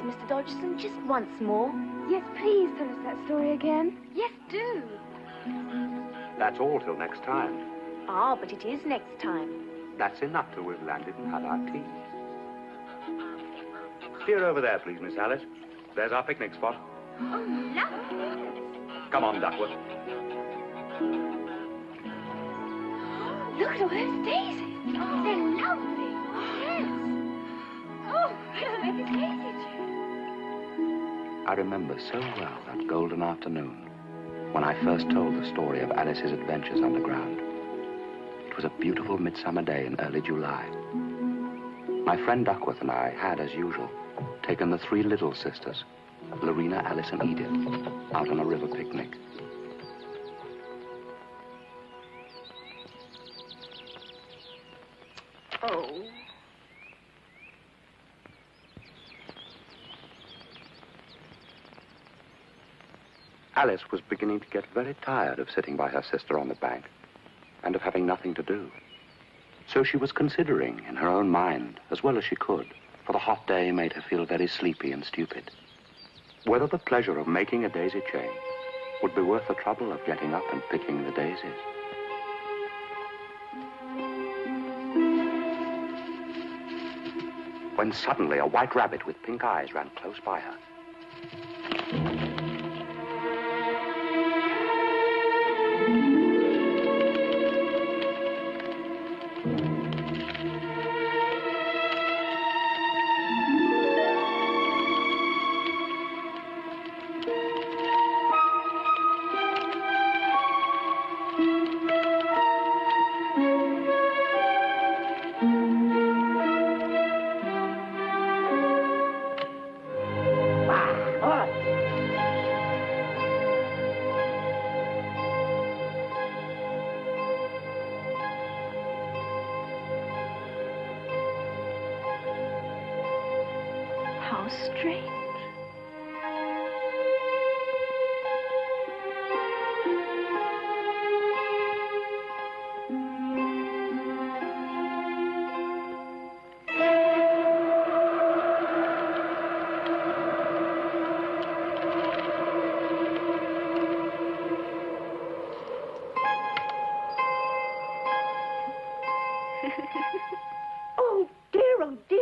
Mr. Dodgson, just once more. Yes, please tell us that story again. Yes, do. That's all till next time. Ah, but it is next time. That's enough till we've landed and had our tea. Steer over there, please, Miss Alice. There's our picnic spot. Oh, lovely. Come on, Duckworth. Look at all those daisies. Oh, they're lovely. Yes. Oh, let's make a daisy chain. I remember so well that golden afternoon when I first told the story of Alice's adventures underground. It was a beautiful midsummer day in early July. My friend Duckworth and I had, as usual, taken the three little sisters, Lorena, Alice, and Edith, out on a river picnic. Oh. Alice was beginning to get very tired of sitting by her sister on the bank and of having nothing to do. So she was considering in her own mind, as well as she could, for the hot day made her feel very sleepy and stupid, whether the pleasure of making a daisy chain would be worth the trouble of getting up and picking the daisies. When suddenly a white rabbit with pink eyes ran close by her.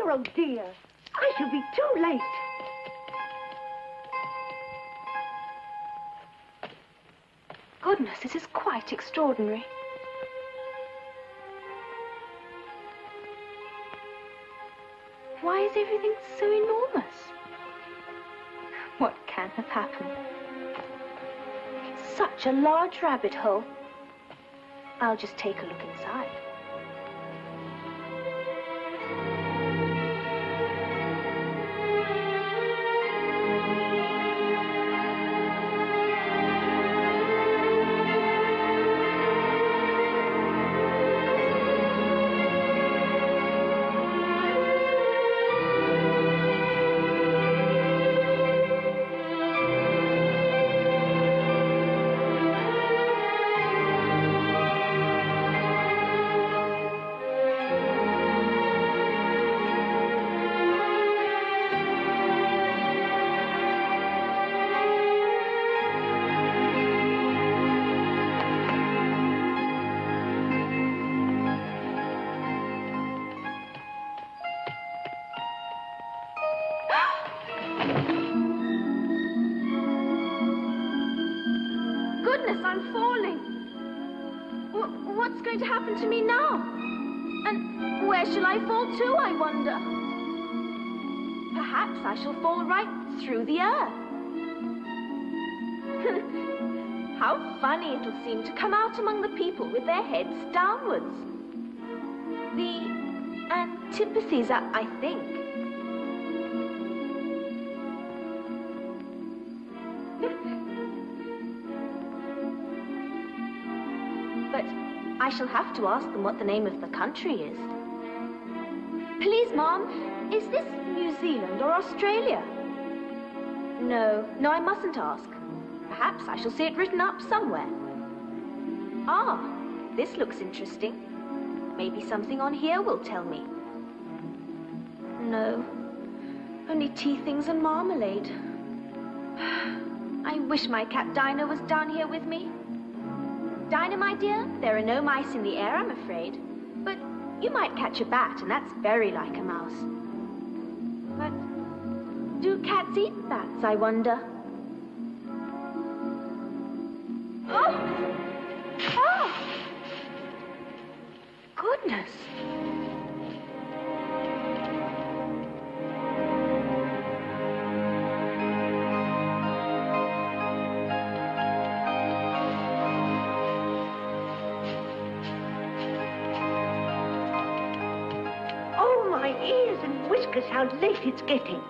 Oh, dear. I shall be too late. Goodness, this is quite extraordinary. Why is everything so enormous? What can have happened? It's such a large rabbit hole. I'll just take a look inside. I'm falling. What's going to happen to me now? And where shall I fall to, I wonder? Perhaps I shall fall right through the earth. How funny it'll seem to come out among the people with their heads downwards. The antitheses, I think. But I shall have to ask them what the name of the country is. Please, Mom, is this New Zealand or Australia? No, I mustn't ask. Perhaps I shall see it written up somewhere. Ah, this looks interesting. Maybe something on here will tell me. No, Only tea things and marmalade. I wish my cat Dinah was down here with me. Dinah, my dear, there are no mice in the air, I'm afraid. But you might catch a bat, and that's very like a mouse. But do cats eat bats, I wonder? Oh! Oh! Goodness! Oh, my ears and whiskers, how late it's getting.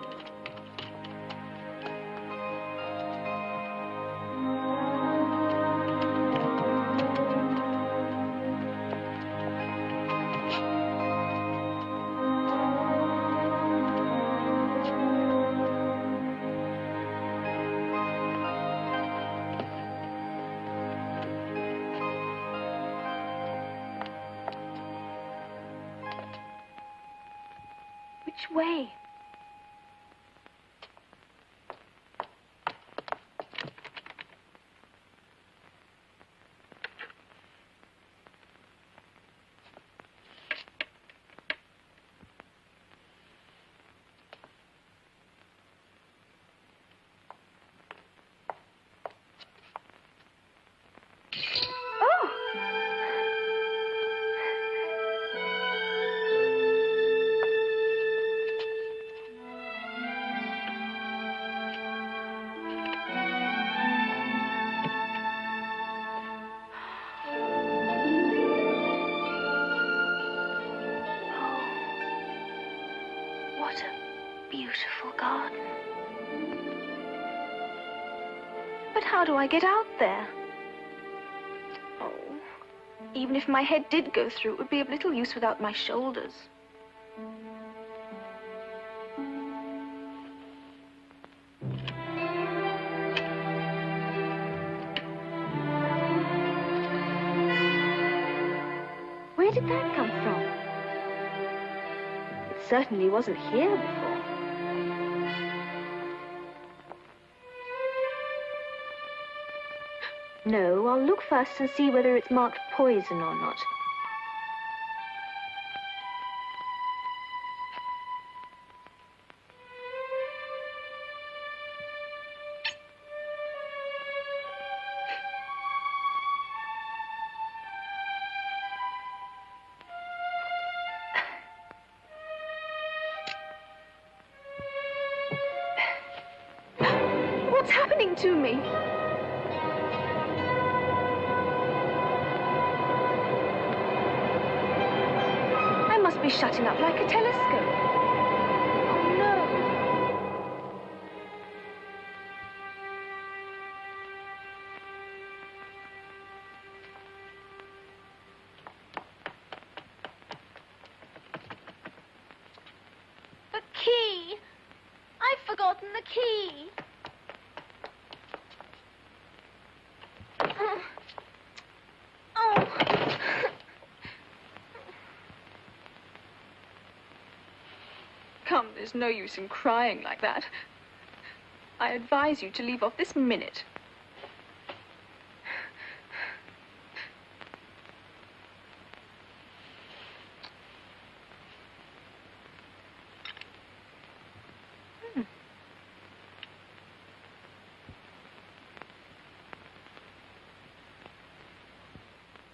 Which way? What a beautiful garden. But how do I get out there? Oh, even if my head did go through, it would be of little use without my shoulders. Where did that come from? It certainly wasn't here before. No, I'll look first and see whether it's marked poison or not. What's happening to me? I must be shutting up like a telescope. Oh, no. The key! I've forgotten the key. Come, there's no use in crying like that. I advise you to leave off this minute.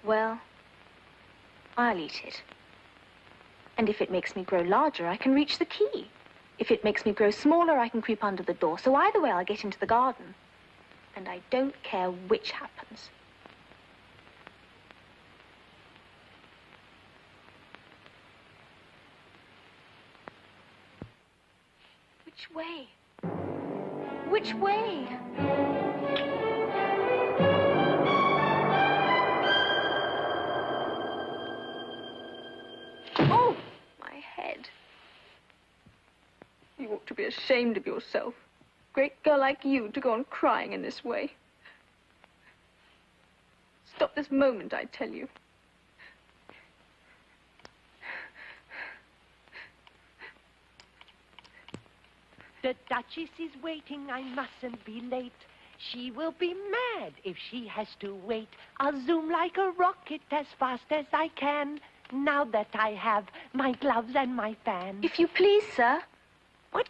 Well, I'll eat it. And if it makes me grow larger, I can reach the key. If it makes me grow smaller, I can creep under the door. So either way, I'll get into the garden. And I don't care which happens. Which way? Which way? Oh, my head. You ought to be ashamed of yourself. Great girl like you to go on crying in this way. Stop this moment, I tell you. The Duchess is waiting, I mustn't be late. She will be mad if she has to wait. I'll zoom like a rocket as fast as I can, now that I have my gloves and my fan. If you please, sir. What?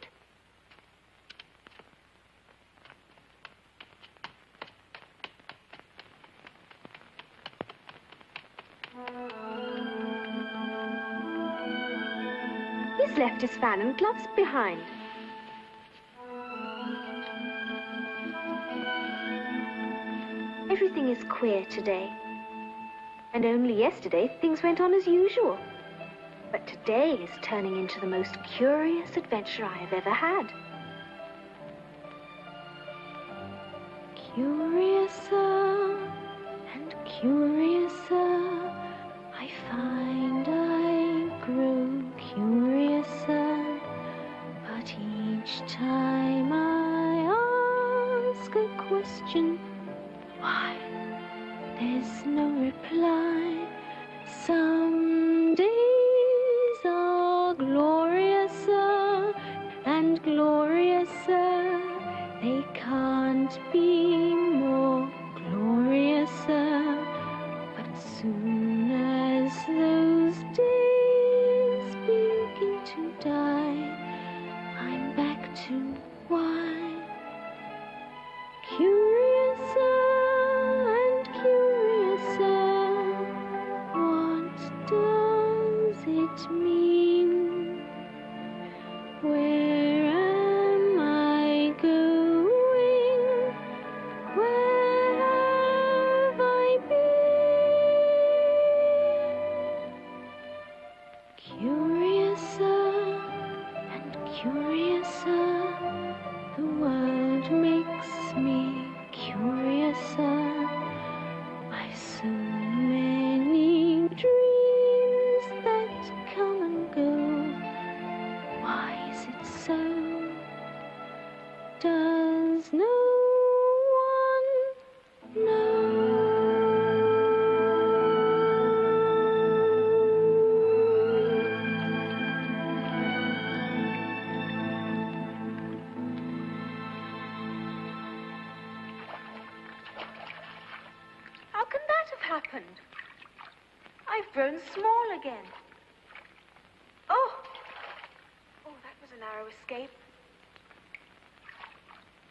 He's left his fan and gloves behind. Everything is queer today. And only yesterday, things went on as usual. But today is turning into the most curious adventure I have ever had. Curiouser and curiouser, I find I grow curiouser. But each time I ask a question, why, there's no reply. Some days are gloriouser and gloriouser. They can't be more gloriouser. But soon as those days begin to die, I'm back to why. Curiouser and curiouser, what does it mean? Where am I going? Where have I been? Curiouser and curiouser, the world makes me curiouser. I've so many dreams that come and go. Why is it so? Does no one know? How can that have happened? I've grown small again. Oh, that was a narrow escape.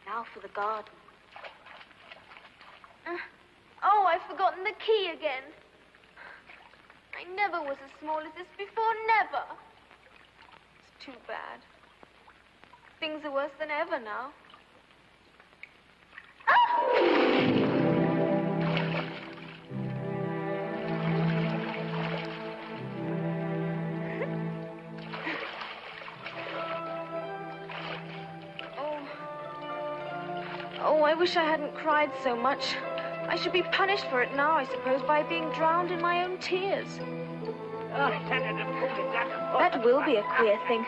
Now for the garden. Oh, I've forgotten the key again. I never was as small as this before, never. It's too bad. Things are worse than ever now. Oh, I wish I hadn't cried so much. I should be punished for it now, I suppose, by being drowned in my own tears. That will be a queer thing.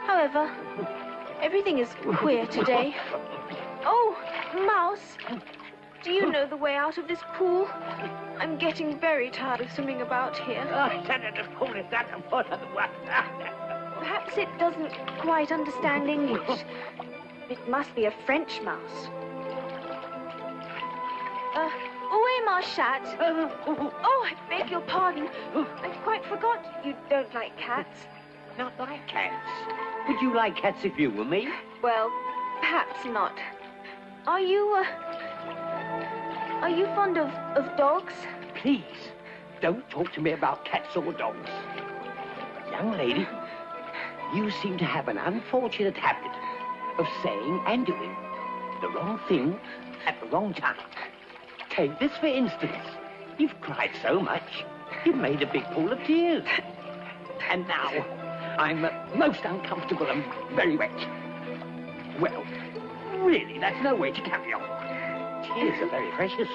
However, everything is queer today. Oh, Mouse, do you know the way out of this pool? I'm getting very tired of swimming about here. Perhaps it doesn't quite understand English. It must be a French mouse. Où est ma chatte? Oh, I beg your pardon. I quite forgot you don't like cats. Not like cats? Would you like cats if you were me? Well, perhaps not. Are you fond of dogs? Please, don't talk to me about cats or dogs. Young lady, you seem to have an unfortunate habit of saying and doing the wrong thing at the wrong time. Take this, for instance. You've cried so much, you've made a big pool of tears. And now, I'm most uncomfortable and very wet. Well, really, that's no way to carry on. Tears are very precious.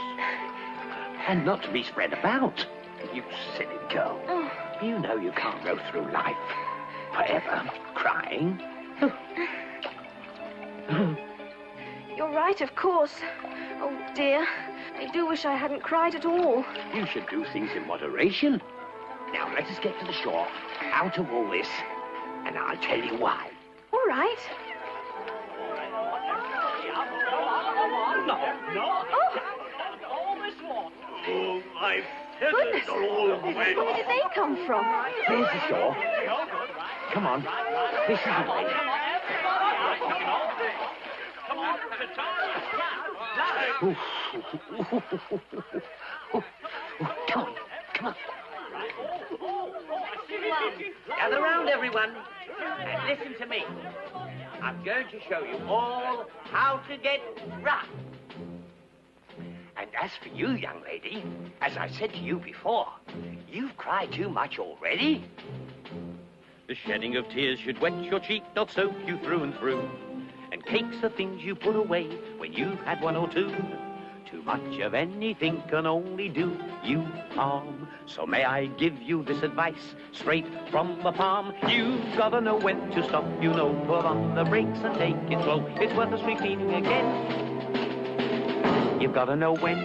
And not to be spread about. You silly girl. Oh. You know you can't go through life forever crying. You're right, of course. Oh, dear. I do wish I hadn't cried at all. You should do things in moderation. Now, let us get to the shore, out of all this, and I'll tell you why. All right. No. All this water. Oh, my Goodness. feathers are all wet. Where did they come from? There's the shore. Come on. This is the way. Come on, Come on. Come on. Gather round, everyone, and listen to me. I'm going to show you all how to get rough. And as for you, young lady, as I said to you before, you've cried too much already. The shedding of tears should wet your cheek, not soak you through and through. And cakes are things you put away when you've had one or two. Too much of anything can only do you harm. So may I give you this advice, straight from the palm. You've gotta know when to stop, you know, put on the brakes and take it slow. It's worth us repeating again. You've gotta know when.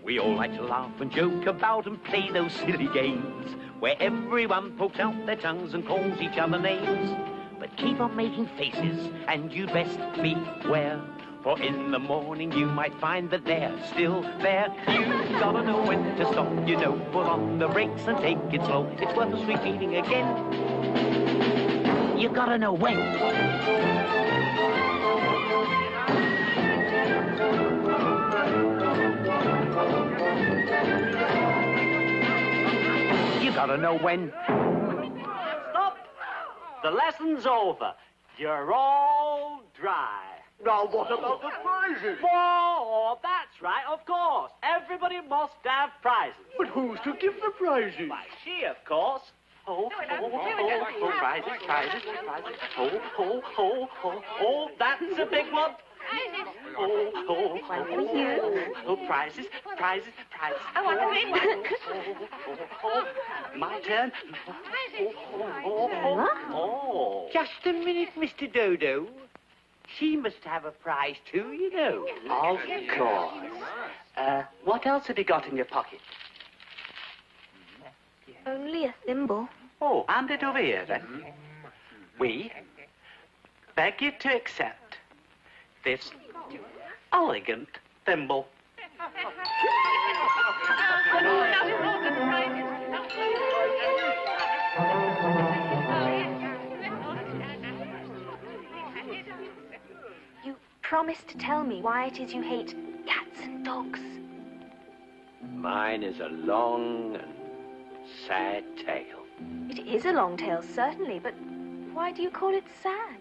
We all like to laugh and joke about and play those silly games where everyone pokes out their tongues and calls each other names. But keep on making faces and you'd best beware, for in the morning you might find that they're still there. You've gotta know when to stop, you know, put on the brakes and take it slow. It's worth us repeating again. You've gotta know when. You gotta know when. Stop! The lesson's over. You're all dry. Now, what about the prizes? Oh, that's right, of course. Everybody must have prizes. But who's to give the prizes? Why, she, of course. Oh, prizes. Oh, that's a big one. Prizes. I want the big one. My turn. Just a minute, Mr. Dodo. She must have a prize too, you know. Of course. What else have you got in your pocket? Only a thimble. Oh, hand it over here, then. We beg you to accept this elegant thimble. You promised to tell me why it is you hate cats and dogs. Mine is a long and sad tale. It is a long tale, certainly, but why do you call it sad?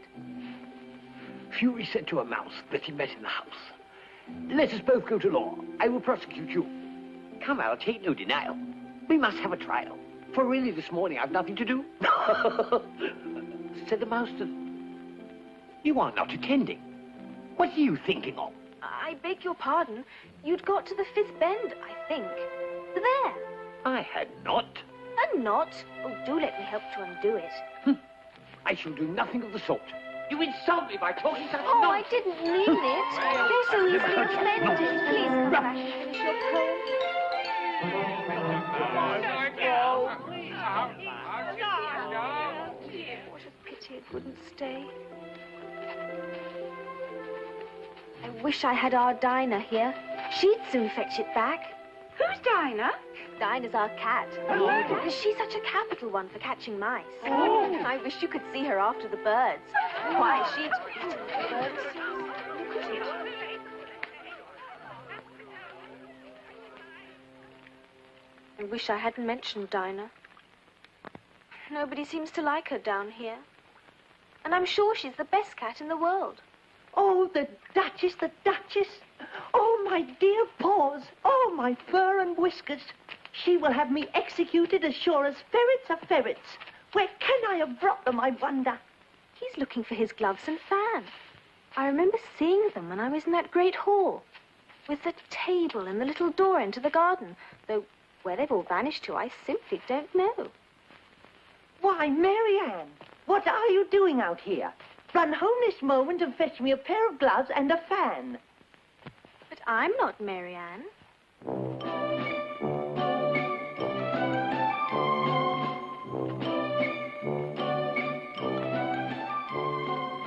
Fury said to a mouse that he met in the house, "Let us both go to law. I will prosecute you." Come, I'll take no denial. We must have a trial. For really this morning I've nothing to do. Said the mouse to... You are not attending. What are you thinking of? I beg your pardon. You'd got to the fifth bend, I think. There. I had not. A knot? Oh, do let me help to undo it. I shall do nothing of the sort. You insult me by talking such Oh, nonsense. I didn't mean it. You're so easily offended. Please come back and finish your poem. What a pity it wouldn't stay. I wish I had our Dinah here. She'd soon fetch it back. Who's Dinah? Dinah's our cat. She's such a capital one for catching mice. I wish you could see her after the birds. Why, she'd... Birds? I wish I hadn't mentioned Dinah. Nobody seems to like her down here. And I'm sure she's the best cat in the world. Oh, the Duchess, the Duchess. Oh, my dear paws. Oh, my fur and whiskers. She will have me executed as sure as ferrets are ferrets. Where can I have brought them, I wonder? He's looking for his gloves and fan. I remember seeing them when I was in that great hall, with the table and the little door into the garden, though where they've all vanished to, I simply don't know. Why, Mary Ann, what are you doing out here? Run home this moment and fetch me a pair of gloves and a fan. But I'm not Mary Ann.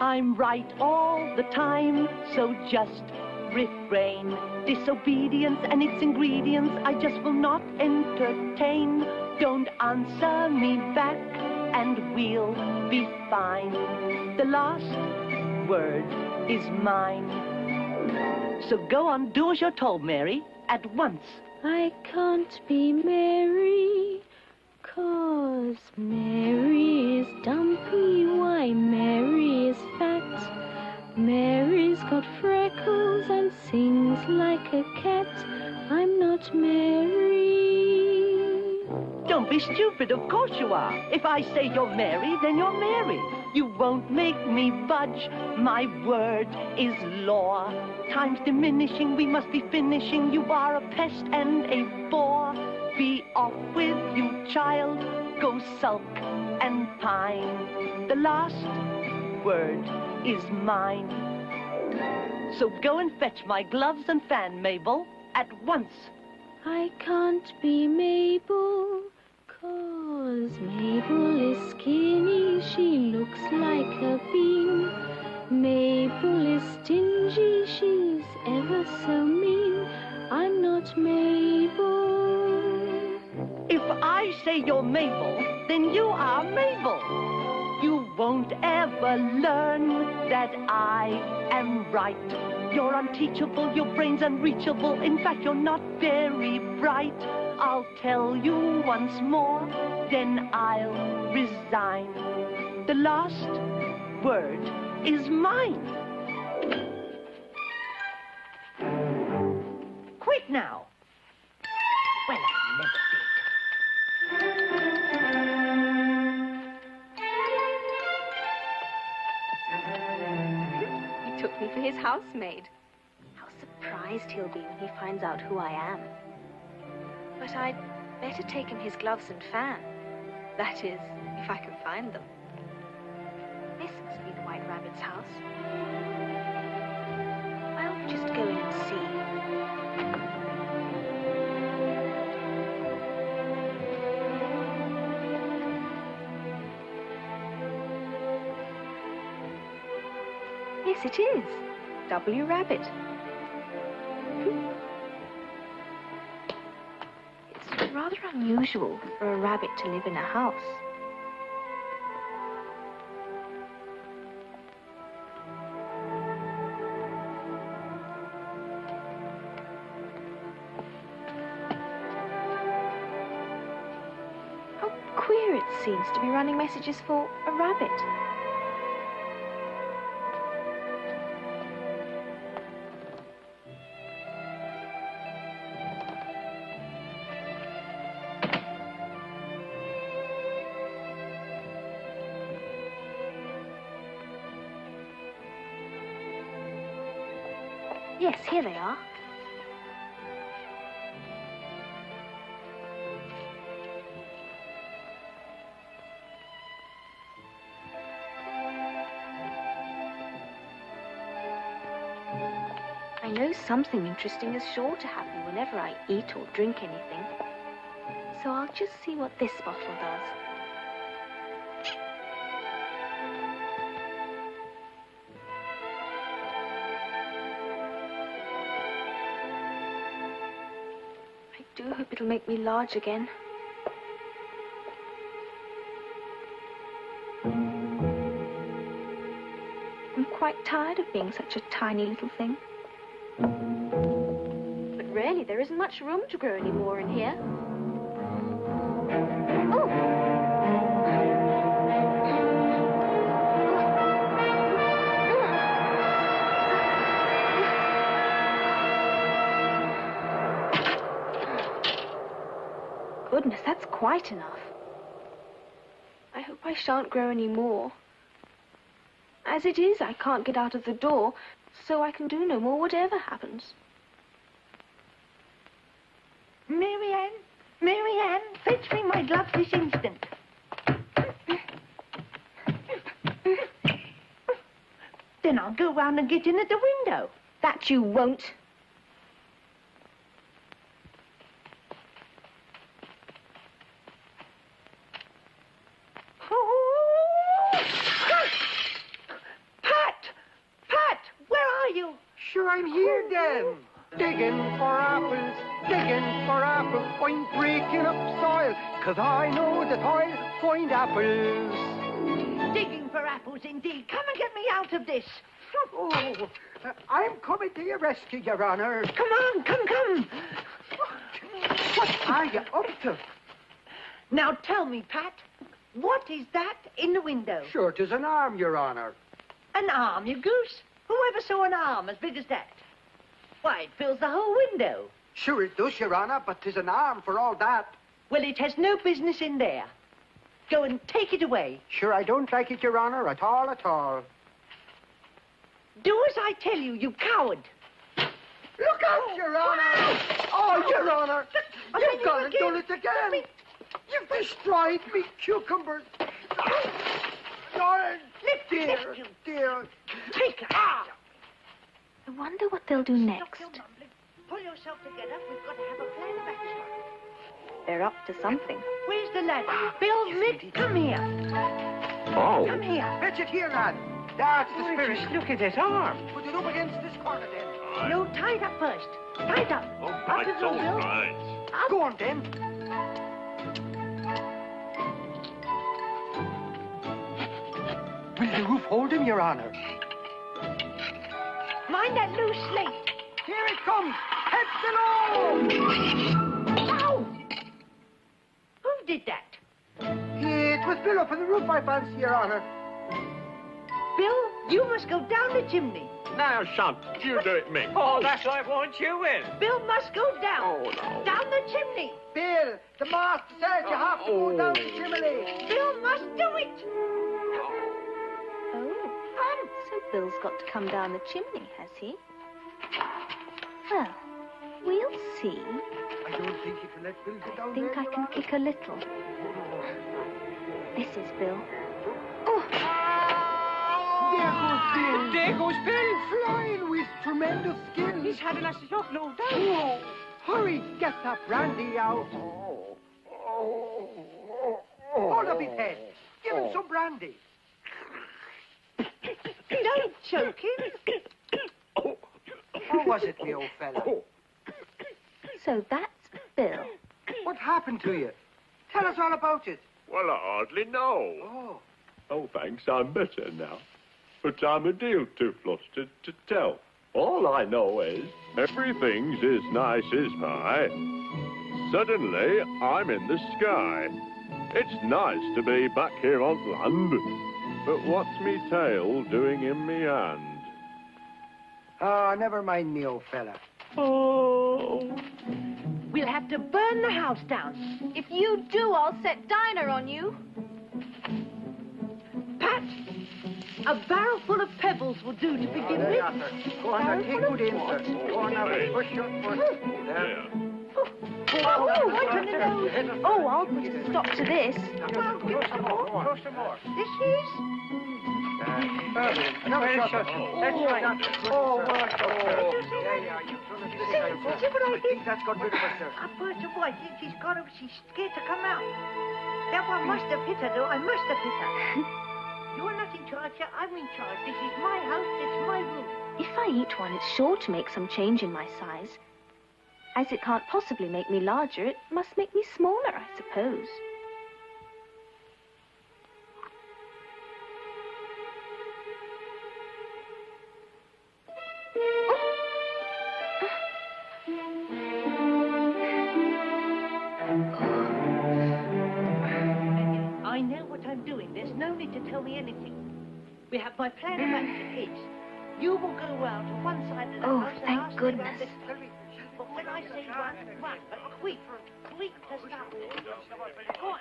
I'm right all the time, so just refrain. Disobedience and its ingredients I just will not entertain. Don't answer me back and we'll be fine. The last word is mine. So go on, do as you're told, Mary, at once. I can't be Mary, 'cause Mary is dumpy. Why, Mary is fat. Mary's got freckles and sings like a cat. I'm not Mary. Don't be stupid, of course you are. If I say you're Mary, then you're Mary. You won't make me budge. My word is law. Time's diminishing, we must be finishing. You are a pest and a bore. Be off with you, child. Go sulk and pine. The last word is mine. So go and fetch my gloves and fan, Mabel, at once. I can't be Mabel, 'cause Mabel is skinny. She looks like a bean. Mabel is stingy. She's ever so mean. I'm not Mabel. If I say you're Mabel, then you are Mabel. You won't ever learn that I am right. You're unteachable, your brain's unreachable. In fact, you're not very bright. I'll tell you once more, then I'll resign. The last word is mine. Quick now. Well, I never did. He took me for his housemaid. How surprised he'll be when he finds out who I am. But I'd better take him his gloves and fan. That is, if I can find them. This must be the White Rabbit's house. I'll just go in and see. Yes, it is. W. Rabbit. It's rather unusual for a rabbit to live in a house. How queer it seems to be running messages for a rabbit. Yes, here they are. I know something interesting is sure to happen whenever I eat or drink anything. So I'll just see what this bottle does. I do hope it'll make me large again. I'm quite tired of being such a tiny little thing. But really, there isn't much room to grow any more in here. Oh! Goodness, that's quite enough. I hope I shan't grow any more. As it is, I can't get out of the door, so I can do no more whatever happens. Mary Ann, fetch me my gloves this instant. I'll go round and get in at the window. That you won't. Pat, where are you? Sure, I'm here, then. Digging for apples, I'm breaking up soil, 'cause I know that I'll find apples. Digging for apples, indeed. Come and get me out of this. Oh, I'm coming to your rescue, Your Honor. Come on, come. What are you up to? Now tell me, Pat, what is that in the window? Sure, 'tis an arm, Your Honor. An arm, you goose? Whoever saw an arm as big as that? Why, it fills the whole window. Sure it does, Your Honor, but 'tis an arm for all that. Well, it has no business in there. Go and take it away. Sure, I don't like it, Your Honor, at all. Do as I tell you, you coward. Look out, Your Honor! Oh, Your Honor! You've gone and done it again! You've destroyed me cucumbers! Oh, dear. Take it. I wonder what they'll do next. Pull yourself together. We've got to have a plan of action. They're up to something. Where's the ladder? Bill, Mick, come here. Oh. Come here. Fetch it here, lad. That's the spirit. Just look at his arm. Put it up against this corner, then. No, tie it up first. Tie it up. Up it goes, Bill. Up. Go on, then. Will the roof hold him, Your Honor? Mind that loose slate. Here it comes. Head below! Ow! Who did that? It was Bill up on the roof, I fancy, Your Honor. Bill, you must go down the chimney. Now, son, you do it, Mick. Oh, that's what I want you in. Bill must go down. Oh, no. Down the chimney. Bill, the master says you have to go down the chimney. Bill must do it. Oh, so Bill's got to come down the chimney, has he? Well, we'll see. I don't think you can let Bill go down I think I can kick a little. This is Bill. Oh! There goes Bill, flying with tremendous skill. He's had an astronaut low down. Oh, hurry, get that brandy out. Hold up his head. Give him some brandy. Don't choke him. How was it, me old fella? So that's Bill. What happened to you? Tell us all about it. Well, I hardly know. Oh, thanks, I'm better now. But I'm a deal too flustered to tell. All I know is everything's as nice as high. Suddenly, I'm in the sky. It's nice to be back here on land. But what's me tail doing in me hand? Ah, never mind me, old fella. Oh. We'll have to burn the house down. If you do, I'll set Dinah on you. Pat, a barrel full of pebbles will do to begin with. Go on, now, take good in, sir. Go on, now, push your foot. There. Oh, I'll put a stop to this. Throw some more. This is? Another shot. That's right. Oh, See what I I think that's got rid of her, sir. A person what? She's scared to come out. That one must have hit her, though. I must have hit her. You're not in charge, I'm in charge. This is my house, it's my room. If I eat one, it's sure to make some change in my size. As it can't possibly make me larger, it must make me smaller, I suppose. I know what I'm doing. There's no need to tell me anything. We have my plan of action is you will go round to one side of the Oh, house. thank and I'll stay goodness. round this. But when I say run, but quick to start with. Go on.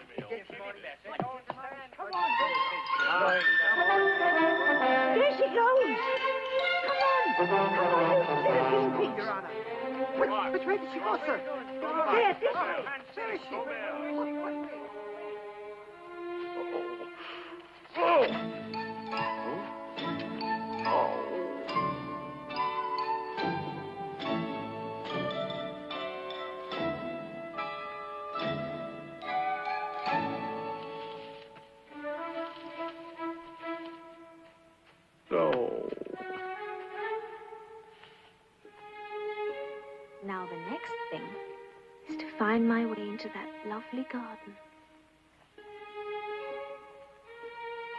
Come on. There she goes. Come on. Your Honor. Which way did she go, sir? There, this way. Where is she? Oh. find my way into that lovely garden.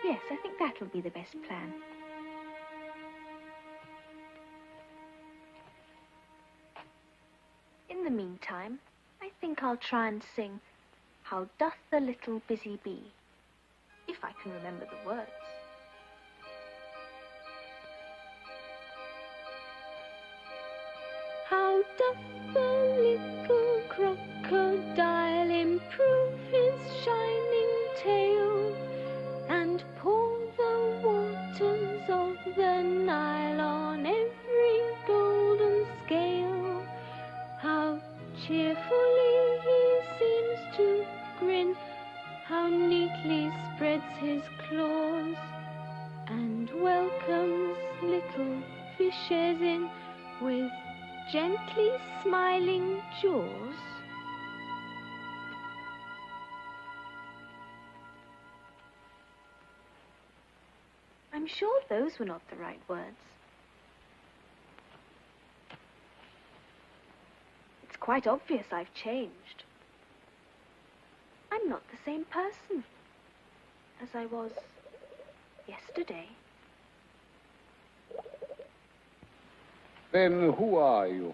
Yes, I think that'll be the best plan. In the meantime, I think I'll try and sing How Doth the Little Busy Bee, if I can remember the words. How doth the little crocodile improve his shining tail and pour the waters of the Nile on every golden scale? How cheerfully he seems to grin, how neatly spreads his claws, and welcomes little fishes in with gently smiling jaws. I'm sure those were not the right words. It's quite obvious I've changed. I'm not the same person as I was yesterday. Then who are you?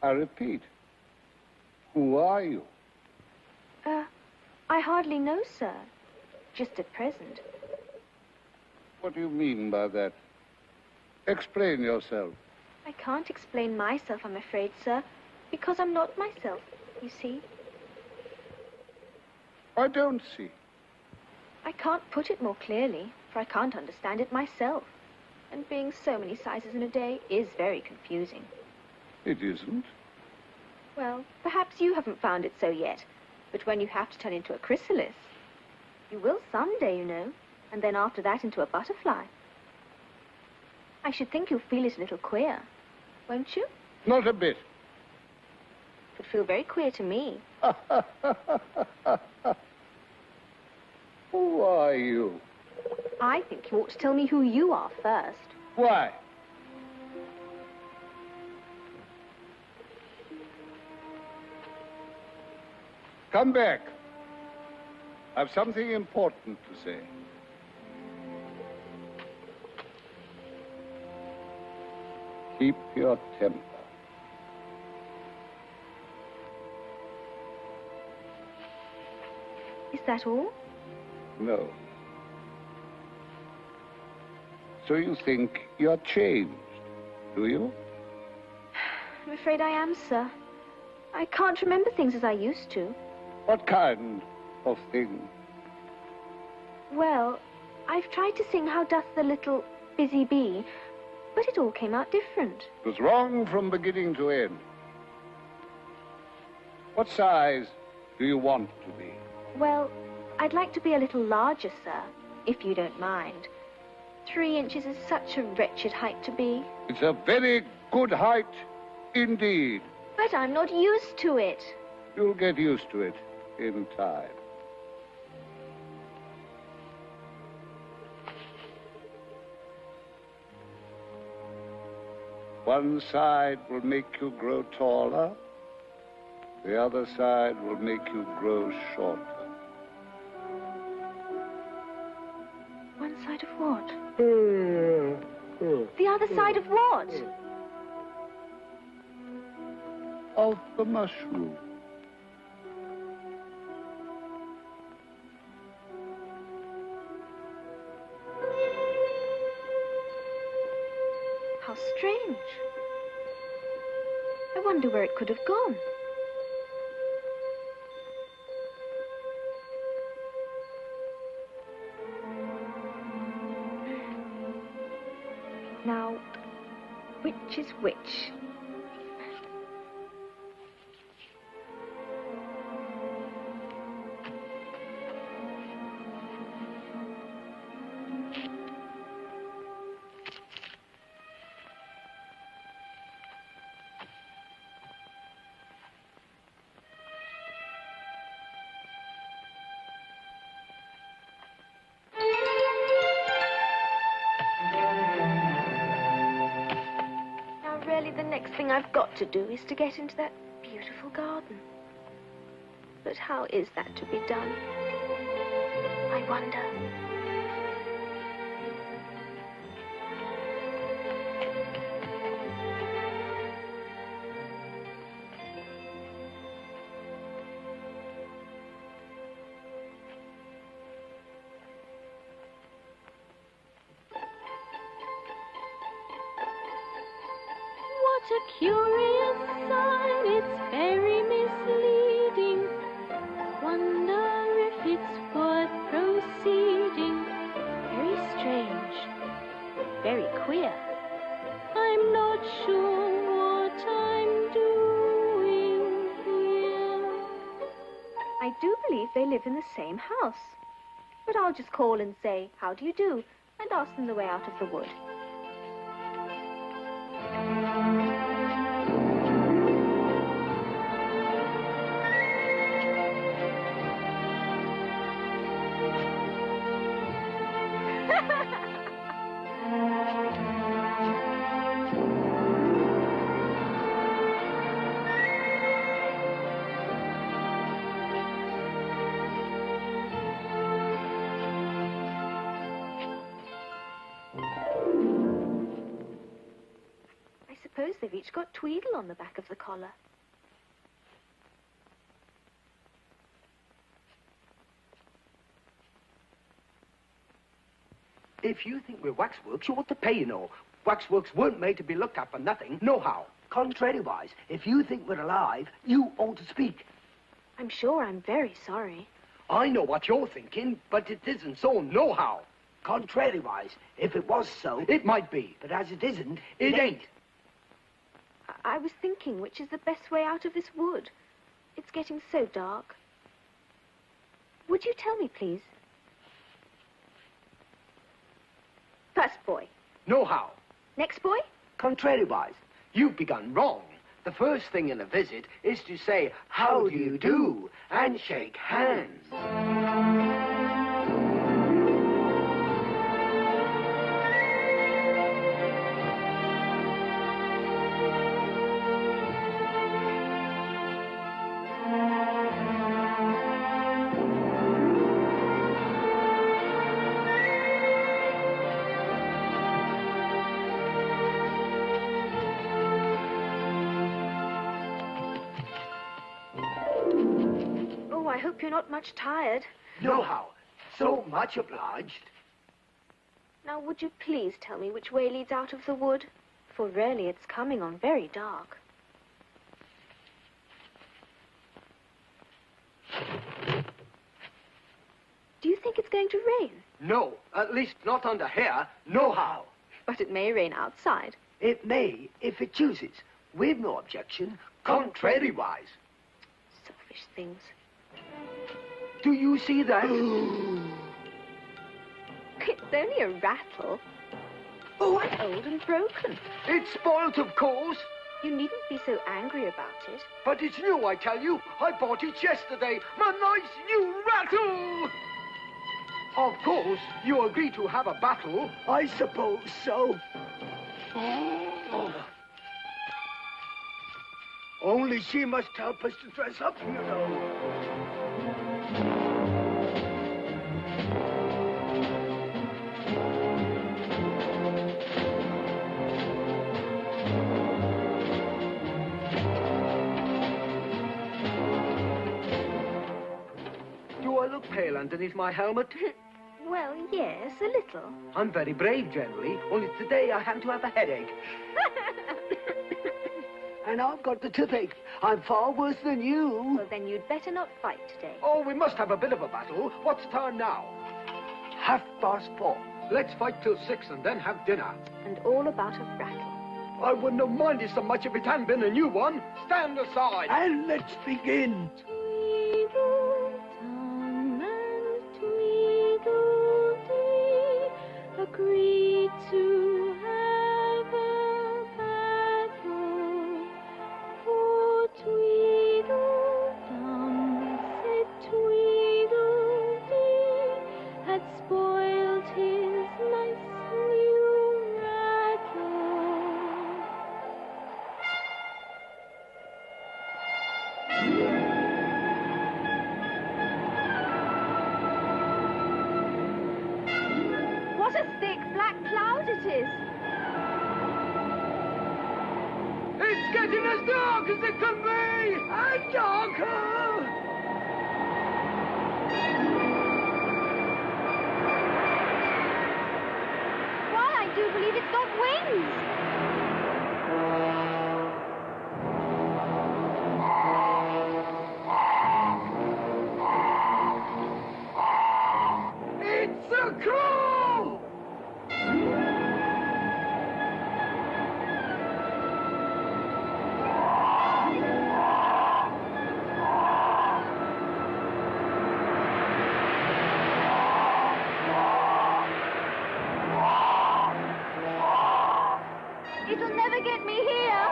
I repeat, who are you? I hardly know, sir. Just at present. What do you mean by that? Explain yourself. I can't explain myself, I'm afraid, sir, because I'm not myself, you see. I don't see. I can't put it more clearly, for I can't understand it myself. And being so many sizes in a day is very confusing. It isn't. Well, perhaps you haven't found it so yet, but when you have to turn into a chrysalis, you will someday, you know, and then after that into a butterfly. I should think you'll feel it a little queer, won't you? Not a bit. It would feel very queer to me. Who are you? I think you ought to tell me who you are first. Why? Come back. I've something important to say. Keep your temper. Is that all? No. So you think you're changed, do you? I'm afraid I am, sir. I can't remember things as I used to. What kind of thing? Well, I've tried to sing How Doth the Little Busy Bee, but it all came out different. It was wrong from beginning to end. What size do you want to be? Well, I'd like to be a little larger, sir, if you don't mind. 3 inches is such a wretched height to be. It's a very good height indeed. But I'm not used to it. You'll get used to it in time. One side will make you grow taller. The other side will make you grow shorter. One side of what? The other side of what? Of the mushroom. How strange. I wonder where it could have gone. Now, which is which? Really, the next thing I've got to do is to get into that beautiful garden. But how is that to be done? I wonder. What a curious sign, it's very misleading. Wonder if it's worth proceeding. Very strange. Very queer. I'm not sure what I'm doing here. I do believe they live in the same house. But I'll just call and say, how do you do? And ask them the way out of the wood. I suppose they've each got Tweedle on the back of the collar. If you think we're waxworks, you ought to pay, you know. Waxworks weren't made to be looked at for nothing, nohow. Contrariwise, if you think we're alive, you ought to speak. I'm sure I'm very sorry. I know what you're thinking, but it isn't so, nohow. Contrariwise, if it was so, it might be. But as it isn't, it ain't. I was thinking which is the best way out of this wood. It's getting so dark. Would you tell me, please? First boy. Nohow. Next boy? Contrariwise, you've begun wrong. The first thing in a visit is to say, how do you do, and shake hands. I hope you're not much tired. Nohow. So much obliged. Now, would you please tell me which way leads out of the wood? For really, it's coming on very dark. Do you think it's going to rain? No, at least not under here, nohow. But it may rain outside. It may, if it chooses. We've no objection, contrariwise. Selfish things. Do you see that? It's only a rattle. Oh, quite old and broken. It's spoilt, of course. You needn't be so angry about it. But it's new, I tell you. I bought it yesterday. My nice new rattle! Of course, you agree to have a battle. I suppose so. Only she must help us to dress up, you know. Do I look pale underneath my helmet? Well, yes, a little. I'm very brave generally, only today I happen to have a headache. And I've got the toothache. I'm far worse than you. Well, then you'd better not fight today. Oh, we must have a bit of a battle. What's the time now? 4:30. Let's fight till 6 and then have dinner. And all about a rattle. I wouldn't have minded so much if it hadn't been a new one. Stand aside. And let's begin. Tweedledum and Tweedledee agreed to have a battle. For Tweedledum said Tweedledee had spoiled his nice new rattle. What a thick black cloud it is. It's getting as dark as it can be, and darker. Why, I do believe it's got wings. It's a crow! It'll never get me here.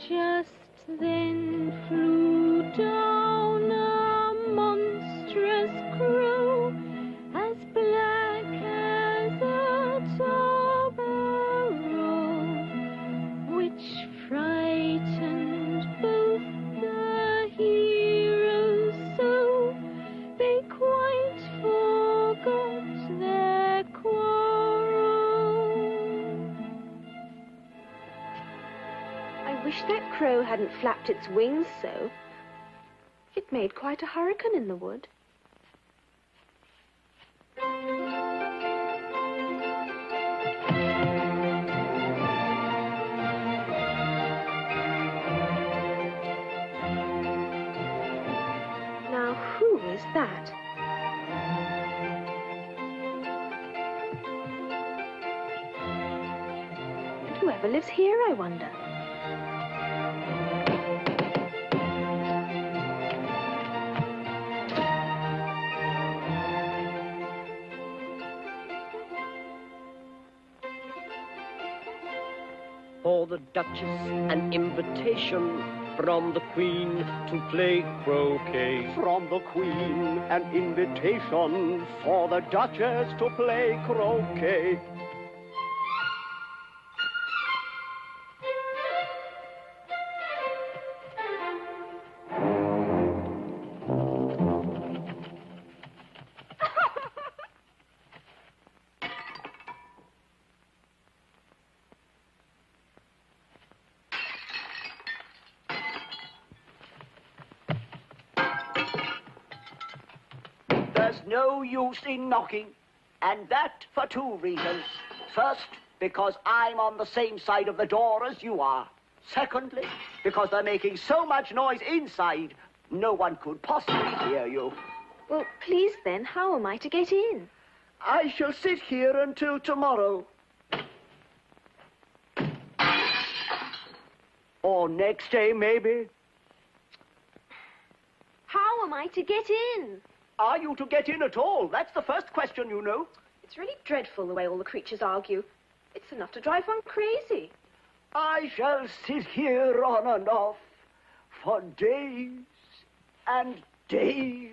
Just then flew down a monstrous crow, as black as a turbaro, which frightened both the heroes so they quite forgot their quarrel. I wish that crow hadn't flapped its wings so. It made quite a hurricane in the wood. Now, who is that? And whoever lives here, I wonder. For the Duchess, an invitation from the Queen to play croquet. From the Queen, an invitation for the Duchess to play croquet. There's no use in knocking, and that for two reasons. First, because I'm on the same side of the door as you are. Secondly, because they're making so much noise inside, no one could possibly hear you. Well, please then, how am I to get in? I shall sit here until tomorrow. Or next day, maybe. How am I to get in? Are you to get in at all? That's the first question, you know. It's really dreadful the way all the creatures argue. It's enough to drive one crazy. I shall sit here on and off for days and days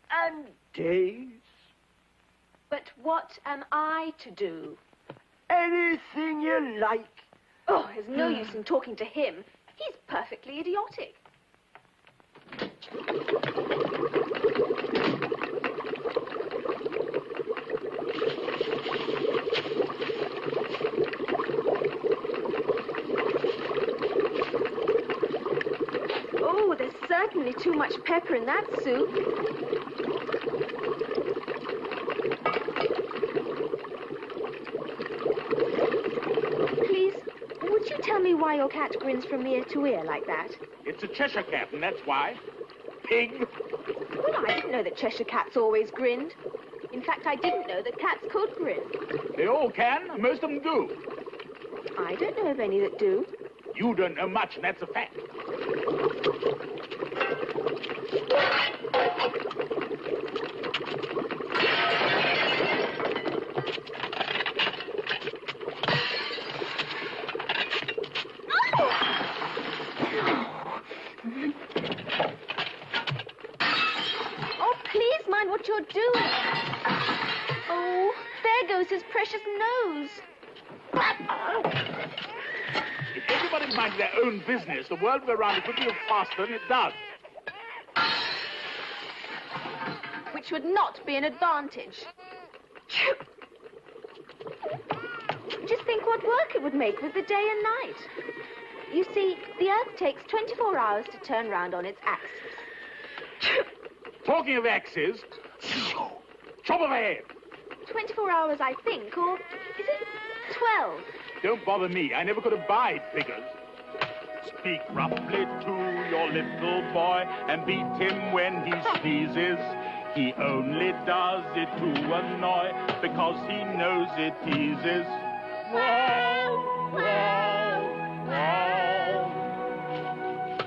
and days. But what am I to do? Anything you like. Oh, there's no use in talking to him. He's perfectly idiotic. Oh, there's certainly too much pepper in that soup. Please, would you tell me why your cat grins from ear to ear like that? It's a Cheshire cat, and that's why. Pig. Well, I didn't know that Cheshire cats always grinned. In fact, I didn't know that cats could grin. They all can. Most of them do. I don't know of any that do. You don't know much, and that's a fact. goes his precious nose. If everybody minded their own business, the world would go round a good deal faster than it does. Which would not be an advantage. Just think what work it would make with the day and night. You see, the Earth takes 24 hours to turn round on its axis. Talking of axes, chop of a head. 24 hours, I think, or is it 12? Don't bother me. I never could abide figures. Speak roughly to your little boy and beat him when he sneezes. He only does it to annoy because he knows it teases. Whoa, whoa, whoa.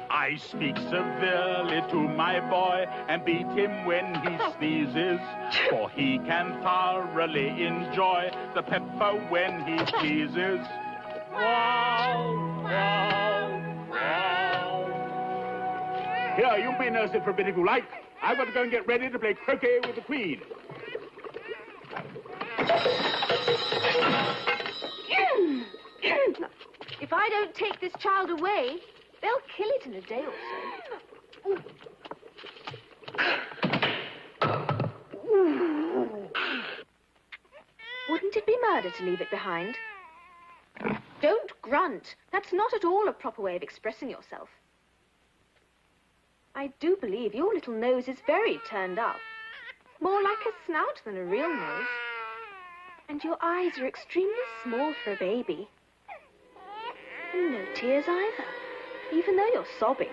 I speak severely to my boy and beat him when he sneezes, for he can thoroughly enjoy the pepper when he sneezes. Whoa, whoa, whoa. Here, you may nurse it for a bit if you like. I've got to go and get ready to play croquet with the Queen. If I don't take this child away, they'll kill it in a day or so. Wouldn't it be murder to leave it behind? Don't grunt. That's not at all a proper way of expressing yourself. I do believe your little nose is very turned up. More like a snout than a real nose. And your eyes are extremely small for a baby. And no tears either, even though you're sobbing.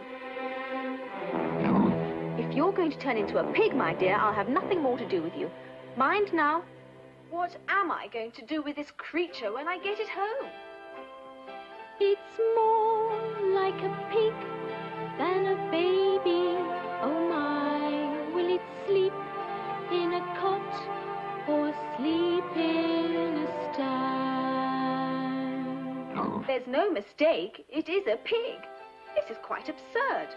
If you're going to turn into a pig, my dear, I'll have nothing more to do with you. Mind now, what am I going to do with this creature when I get it home? It's more like a pig than a baby. Oh my, will it sleep in a cot or sleep in a stall? There's no mistake, it is a pig. This is quite absurd.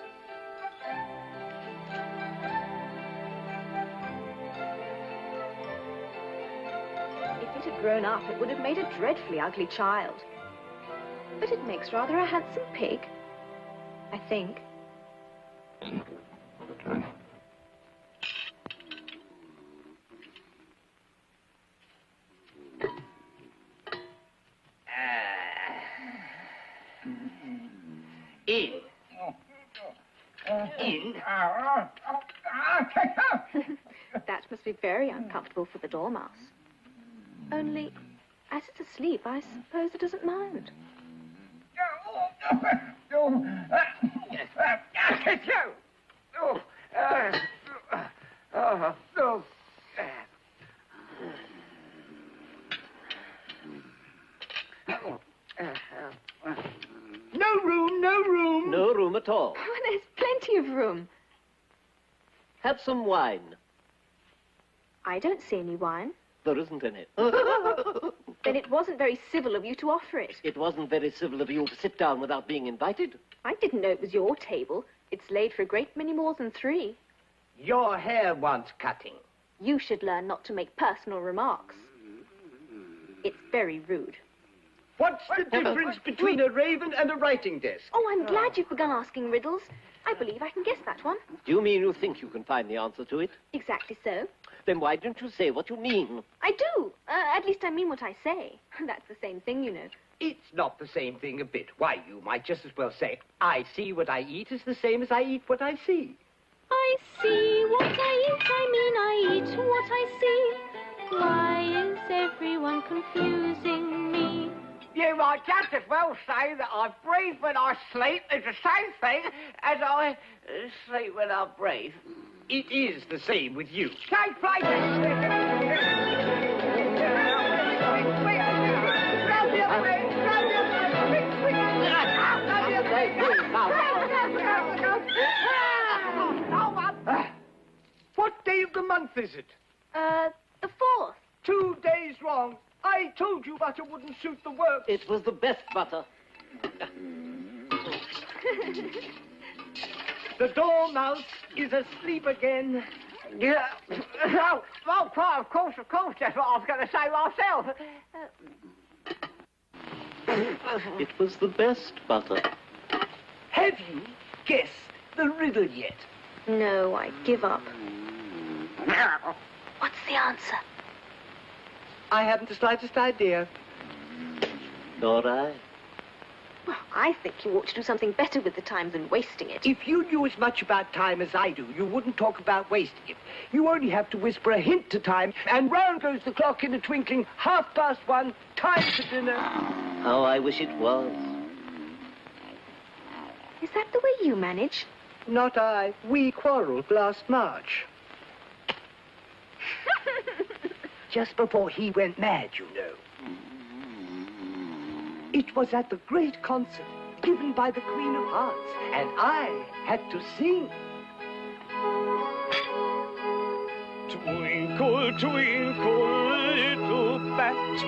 If it had grown up, it would have made a dreadfully ugly child. But it makes rather a handsome pig, I think. In. That must be very uncomfortable for the dormouse. Only, as it's asleep, I suppose it doesn't mind. No room, no room. No room at all. Oh, there's plenty of room. Have some wine. I don't see any wine. There isn't any. Then it wasn't very civil of you to offer it. It wasn't very civil of you to sit down without being invited. I didn't know it was your table. It's laid for a great many more than 3. Your hair wants cutting. You should learn not to make personal remarks. It's very rude. What's the difference between a raven and a writing desk? Oh, I'm glad you've begun asking riddles. I believe I can guess that one. Do you mean you think you can find the answer to it? Exactly so. Then why don't you say what you mean? I do. At least I mean what I say. That's the same thing, you know. It's not the same thing a bit. Why, you might just as well say, I see what I eat is the same as I eat what I see. I see what I eat, I mean I eat what I see. Why is everyone confusing me? You might just as well say that I breathe when I sleep is the same thing as I sleep when I breathe. It is the same with you. Take place! What day of the month is it? The 4th. 2 days wrong. I told you butter wouldn't suit the work. It was the best butter. The dormouse is asleep again. Yeah. Oh, quite, of course, that's what I was going to say myself. It was the best butter. Have you guessed the riddle yet? No, I give up. What's the answer? I haven't the slightest idea. Nor I. Well, I think you ought to do something better with the time than wasting it. If you knew as much about time as I do, you wouldn't talk about wasting it. You only have to whisper a hint to time, and round goes the clock in a twinkling, 1:30, time for dinner. How I wish it was. Is that the way you manage? Not I. We quarrelled last March. Just before he went mad, you know. It was at the great concert given by the Queen of Hearts, and I had to sing. Twinkle, twinkle, little bat,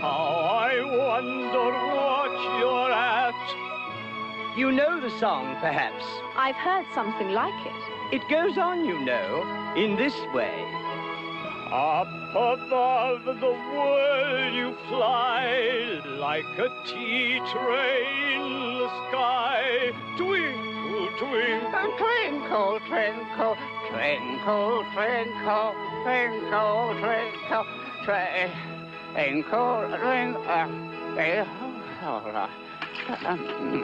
how I wonder what you're at. You know the song, perhaps. I've heard something like it. It goes on, you know, in this way. Up above the world you fly, like a tea tray in the sky. Twinkle, twinkle, Twinkle, twinkle, twinkle, twinkle, twinkle, twinkle, twinkle, twinkle,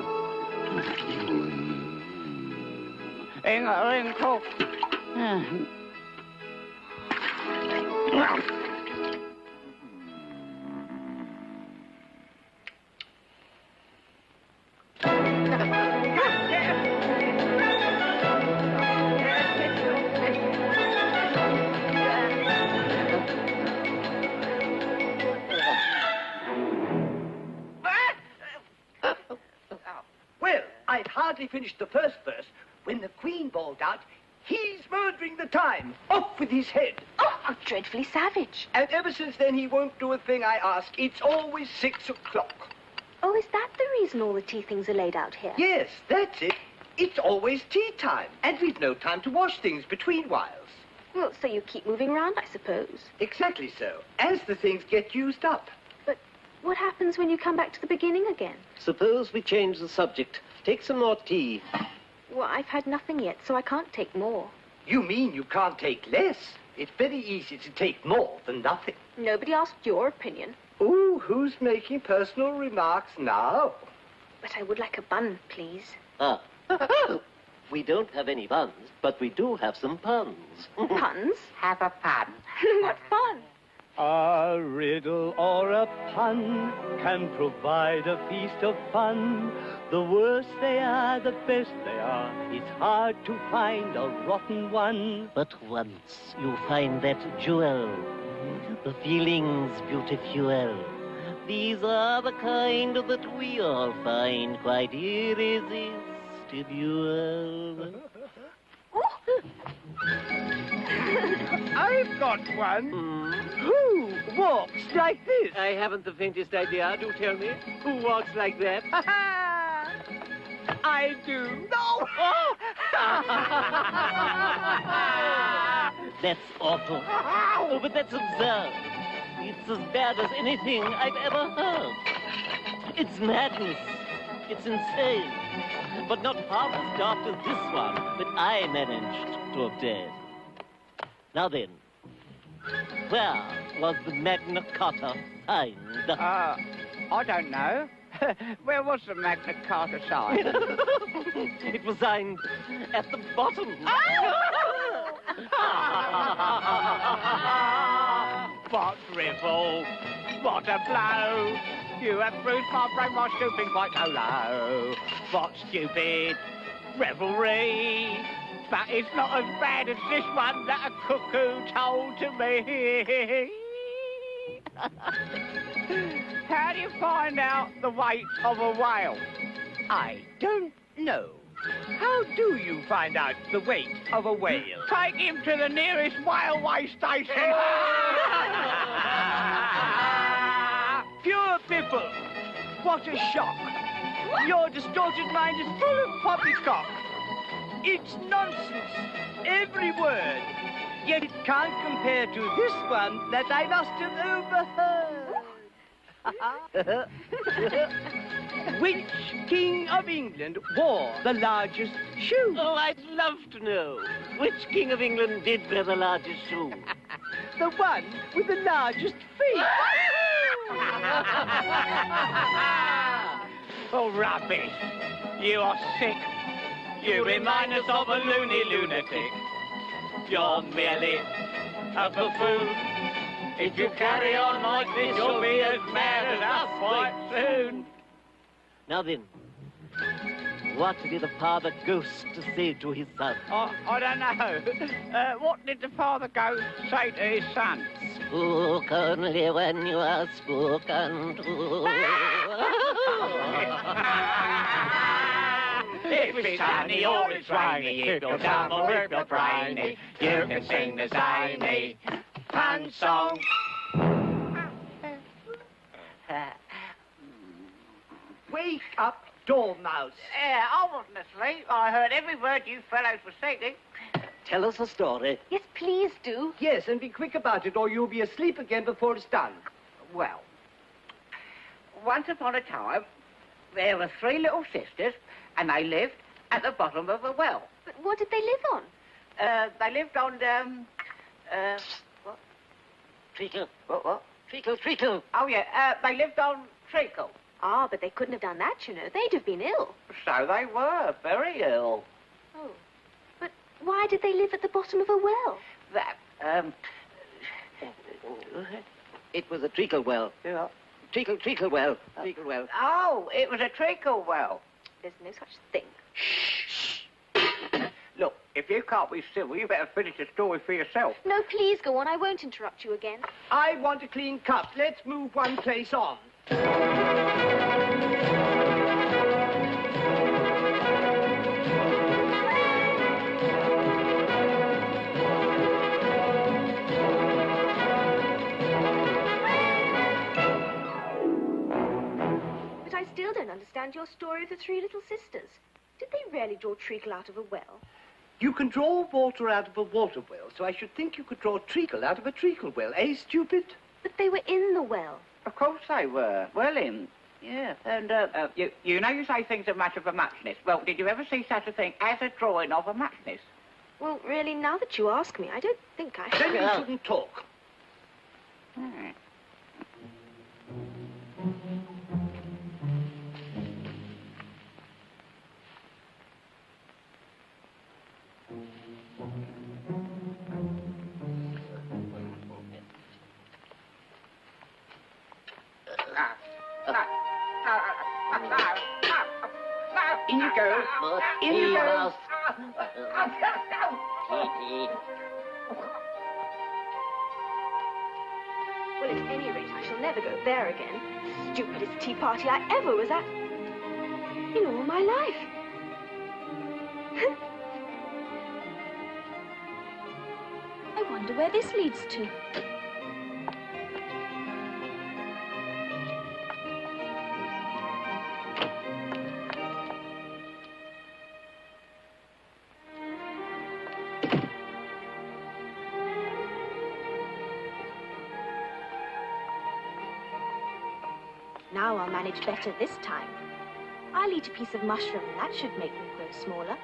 Well, I'd hardly finished the first verse when the Queen bawled out, "He's murdering the time! Off with his head!" Oh, how dreadfully savage. And ever since then, he won't do a thing I ask. It's always 6 o'clock. Oh, is that the reason all the tea things are laid out here? Yes, that's it. It's always tea time, and we've no time to wash things between whiles. Well, so you keep moving around, I suppose. Exactly so, as the things get used up. But what happens when you come back to the beginning again? Suppose we change the subject. Take some more tea. Well, I've had nothing yet, so I can't take more. You mean you can't take less? It's very easy to take more than nothing. Nobody asked your opinion. Ooh, who's making personal remarks now? But I would like a bun, please. Ah. We don't have any buns, but we do have some puns. Puns? Have a pun. What fun! A riddle or a pun can provide a feast of fun. The worse they are, the best they are. It's hard to find a rotten one. But once you find that jewel, the feeling's beautiful. These are the kind that we all find quite irresistible. I've got one. Who walks like this? I haven't the faintest idea. Do tell me. Who walks like that? I do. No! That's awful. Oh, but that's absurd. It's as bad as anything I've ever heard. It's madness. It's insane. But not half as daft as this one that I managed to obtain. Now then, where was the Magna Carta signed? I don't know. Where was the Magna Carta signed? It was signed at the bottom. What drivel! What a blow! You have bruised my brain by stooping quite so low. What stupid revelry! But it's not as bad as this one that a cuckoo told to me. How do you find out the weight of a whale? I don't know. How do you find out the weight of a whale? Take him to the nearest whaleway station. Pure piffle. What a shock. Your distorted mind is full of poppycock. It's nonsense. Every word. Yet it can't compare to this one that I must have overheard. Which king of England wore the largest shoe? Oh, I'd love to know. Which king of England did wear the largest shoe? The one with the largest feet. Oh, rubbish. You are sick. You remind us of a loony lunatic. You're merely a buffoon. If you carry on like this, you'll be as mad as us quite soon. Now then, what did the father ghost say to his son? I don't know. What did the father ghost say to his son? Spook only when you are spoken to. If it's sunny or it's rainy, if you're dumb or if you're brainy, you can sing the zany fun song. Wake up, Dormouse. Yeah, I wasn't asleep. I heard every word you fellows were singing. Tell us a story. Yes, please do. Yes, and be quick about it, or you'll be asleep again before it's done. Well, once upon a time, there were 3 little sisters, and they lived at the bottom of a well. But what did they live on? They lived on, what? Treacle. What? Treacle. Oh, yeah, they lived on treacle. Ah, but they couldn't have done that, you know. They'd have been ill. So they were, very ill. Oh. But why did they live at the bottom of a well? It was a treacle well. Yeah. Treacle well. Treacle well. Oh, it was a treacle well. There's no such thing. Look, if you can't be civil, you better finish the story for yourself. No, please go on. I won't interrupt you again. I want a clean cup. Let's move one place on. But I still don't understand your story of the 3 little sisters. Did they really draw treacle out of a well? You can draw water out of a water well, so I should think you could draw treacle out of a treacle well. Eh, stupid? But they were in the well. Of course they were. Well in. Yeah, and you know you say things that matter for muchness. Well, did you ever see such a thing as a drawing of a muchness? Well, really, now that you ask me, I don't think I have. Then you shouldn't talk. In you go. In you go. Well, at any rate, I shall never go there again. Stupidest tea party I ever was at in all my life. I wonder where this leads to. Now I'll manage better this time. I'll eat a piece of mushroom and that should make me grow smaller.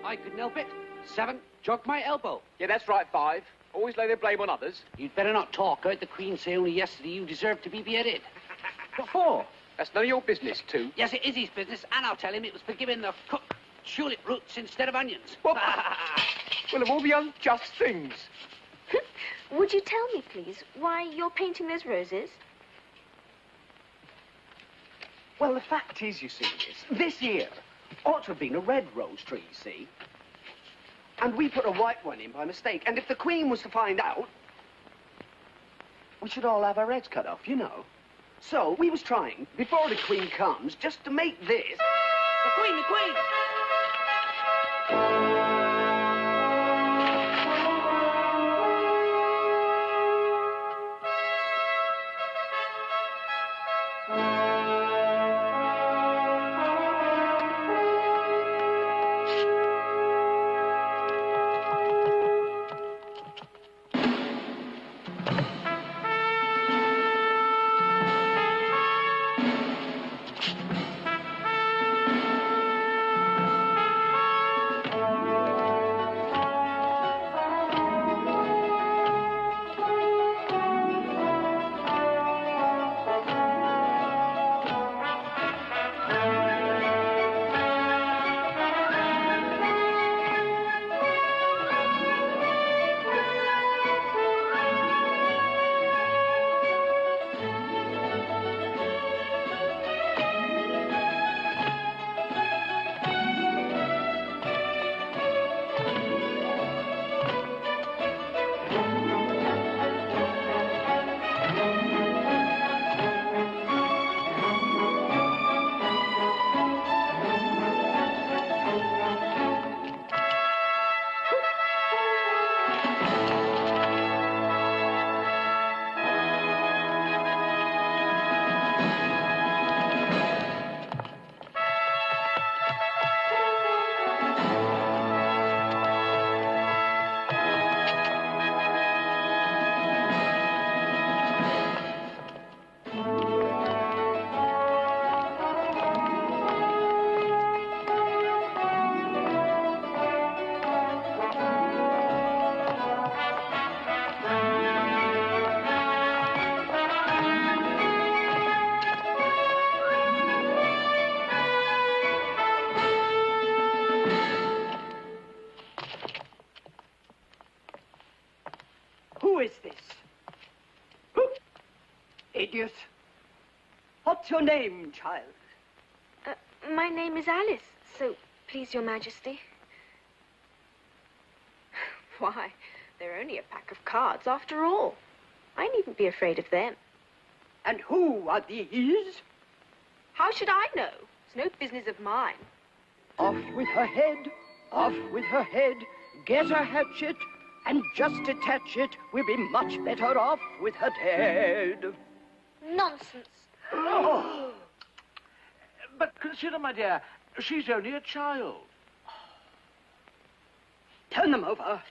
I couldn't help it. 7, jog my elbow. Yeah, that's right, 5. Always lay the blame on others. You'd better not talk. I heard the Queen say only yesterday you deserved to be beheaded. What for? That's none of your business, too. Yes, it is his business, and I'll tell him it was for giving the cook tulip roots instead of onions. Well, of all the unjust things. Would you tell me, please, why you're painting those roses? Well, the fact is, you see, this year ought to have been a red rose tree, you see? And we put a white one in by mistake. And if the Queen was to find out, we should all have our heads cut off, you know. So we was trying, before the Queen comes, just to make this... The Queen, the Queen! Who is this? Who? Idiot. What's your name, child? My name is Alice, so please, Your Majesty. Why, they're only a pack of cards after all. I needn't be afraid of them. And who are these? How should I know? It's no business of mine. Off with her head, off with her head. Get a hatchet, and just detach it. We'll be much better off with her dead. Nonsense. Oh. But consider, my dear, she's only a child. Turn them over.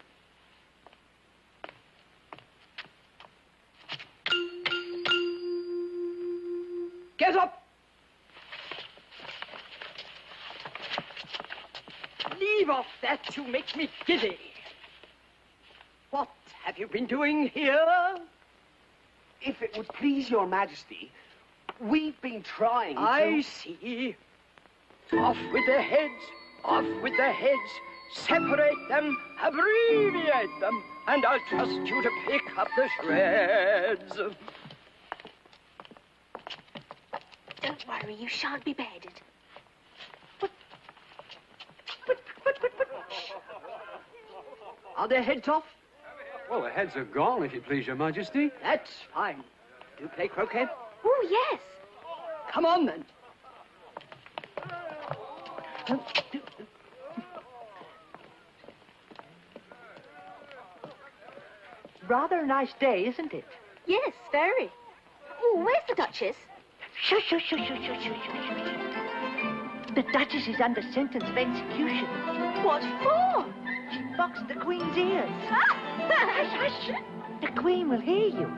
Get up! Leave off that, you make me giddy. What have you been doing here? If it would please your majesty, we've been trying to... I see. Off with their heads, off with their heads. Separate them, abbreviate them, and I'll trust you to pick up the shreds. Don't worry, you shan't be beheaded. Are their heads off? Well, the heads are gone, if you please, Your Majesty. That's fine. Do you play croquet? Oh, yes. Come on, then. Rather a nice day, isn't it? Yes, very. Oh, where's the Duchess? Shush, shush, shush, shush, shush, shush, shush. The Duchess is under sentence of execution. What for? She boxed the Queen's ears. Hush, hush. The Queen will hear you.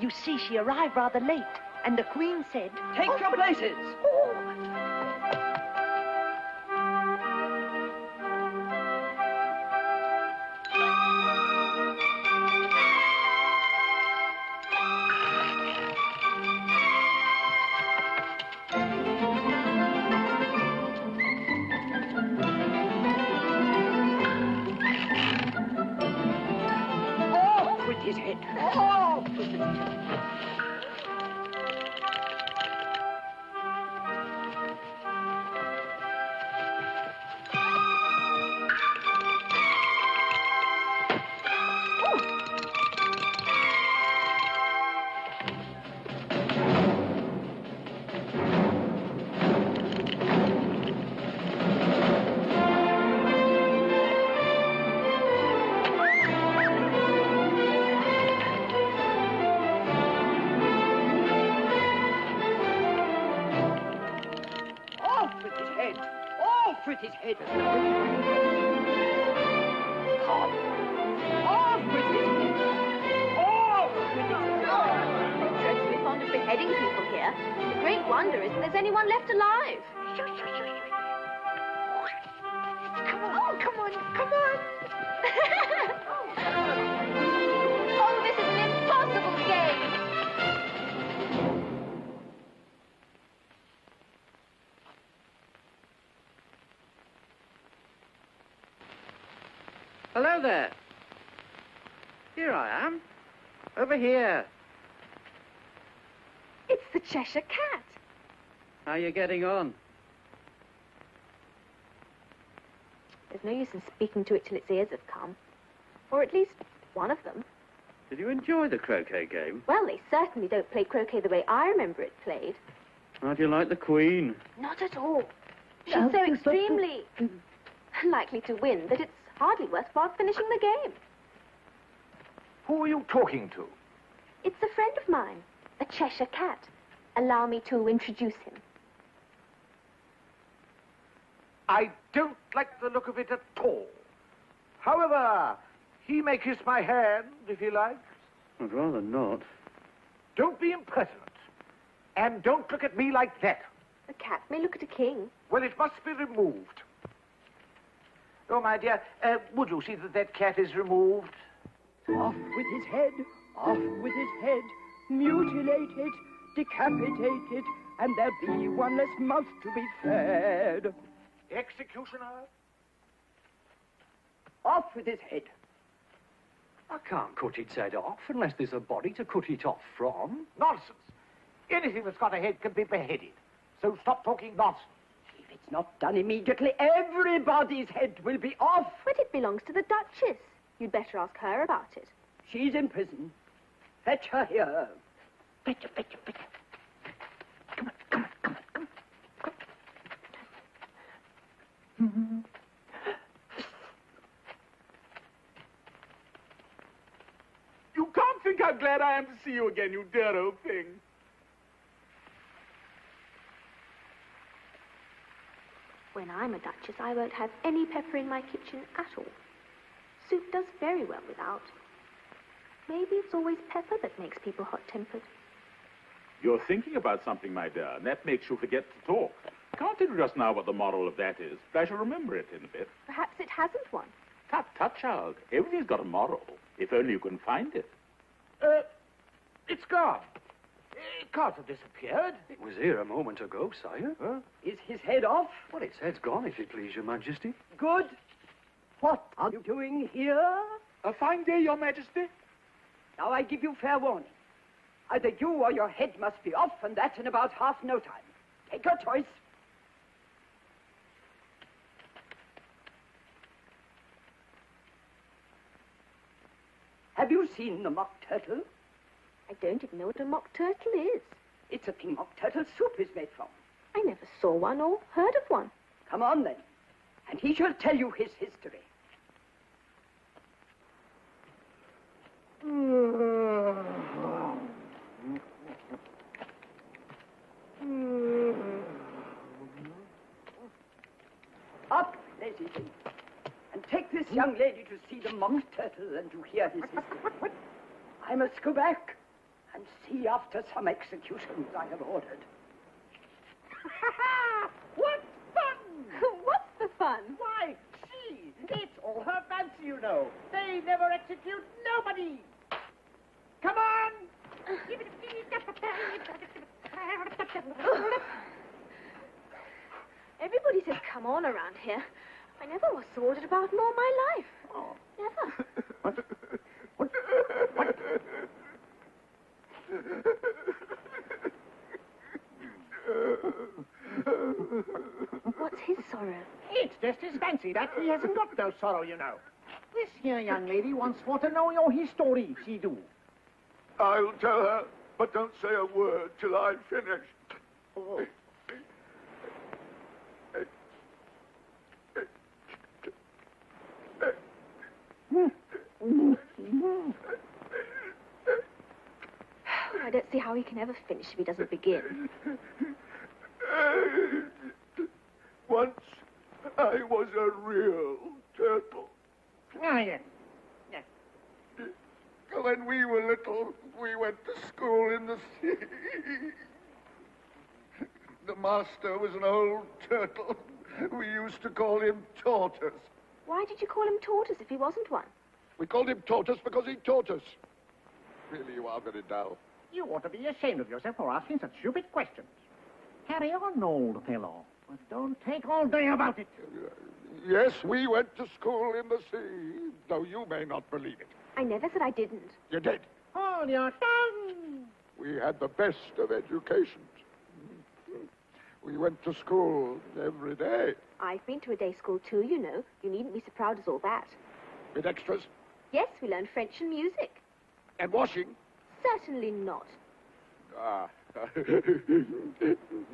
You see, she arrived rather late, and the Queen said... Take your places. his head. Off with his head. Off with his head. We're dreadfully fond of beheading people here. The great wonder is that there's anyone left alive. Shush, shush, shush. Come on, oh, come on, come on. Oh, this is an impossible game. Hello there. Here I am. Over here. It's the Cheshire Cat. How are you getting on? There's no use in speaking to it till its ears have come. Or at least one of them. Did you enjoy the croquet game? Well, they certainly don't play croquet the way I remember it played. How do you like the Queen? Not at all. She's so extremely likely to win that it's hardly worthwhile finishing the game. Who are you talking to? It's a friend of mine, a Cheshire Cat. Allow me to introduce him. I don't like the look of it at all. However, he may kiss my hand if he likes. I'd rather not. Don't be impertinent. And don't look at me like that. A cat may look at a king. Well, it must be removed. Oh, my dear, would you see that that cat is removed? Off with his head, off with his head, mutilate it, decapitate it, and there be one less mouth to be fed. Executioner? Off with his head. I can't cut its head off unless there's a body to cut it off from. Nonsense. Anything that's got a head can be beheaded. So stop talking nonsense. If it's not done immediately, everybody's head will be off. But it belongs to the Duchess. You'd better ask her about it. She's in prison. Fetch her here. Fetch her, fetch her, fetch her. Come on, come on, come on, come on. You can't think how glad I am to see you again, you dear old thing. When I'm a Duchess, I won't have any pepper in my kitchen at all. Soup does very well without. Maybe it's always pepper that makes people hot-tempered. You're thinking about something, my dear, and that makes you forget to talk. I can't tell you just now what the moral of that is, but I shall remember it in a bit. Perhaps it hasn't one. Tut, tut, child. Everything's got a moral, if only you can find it. It's gone. It can't have disappeared. It was here a moment ago, sire. Huh? Is his head off? Well, its head's gone, if it please your majesty. Good. What are you doing here? A fine day, your majesty. Now I give you fair warning. Either you or your head must be off, and that in about half no time. Take your choice. Have you seen the mock turtle? I don't even know what a mock turtle is. It's a thing mock turtle soup is made from. I never saw one or heard of one. Come on, then, and he shall tell you his history. Up, lazy thing, and take this young lady to see the mock turtle and to hear his history. I must go back and see after some executions I have ordered. What fun! What's the fun? Why, see, it's all her fancy, you know. They never execute nobody. Come on! Everybody says come on around here. I never was so ordered about in all my life. Oh. Never. What's his sorrow? It's just his fancy that he hasn't got no sorrow, you know. This here young lady wants for to know your history, she do. I'll tell her, but don't say a word till I've finished. Oh. I don't see how he can ever finish if he doesn't begin. Once I was a real turtle. Oh, yes. Yes. When we were little, we went to school in the sea. The master was an old turtle. We used to call him Tortoise. Why did you call him Tortoise if he wasn't one? We called him Tortoise because he taught us. Really, you are very dull. You ought to be ashamed of yourself for asking such stupid questions. Carry on, old fellow. But don't take all day about it. Yes, we went to school in the sea, though you may not believe it. I never said I didn't. You did. Hold your tongue. We had the best of educations. We went to school every day. I've been to a day school too, you know. You needn't be so proud as all that. With extras? Yes, we learned French and music. And washing? Certainly not. Ah,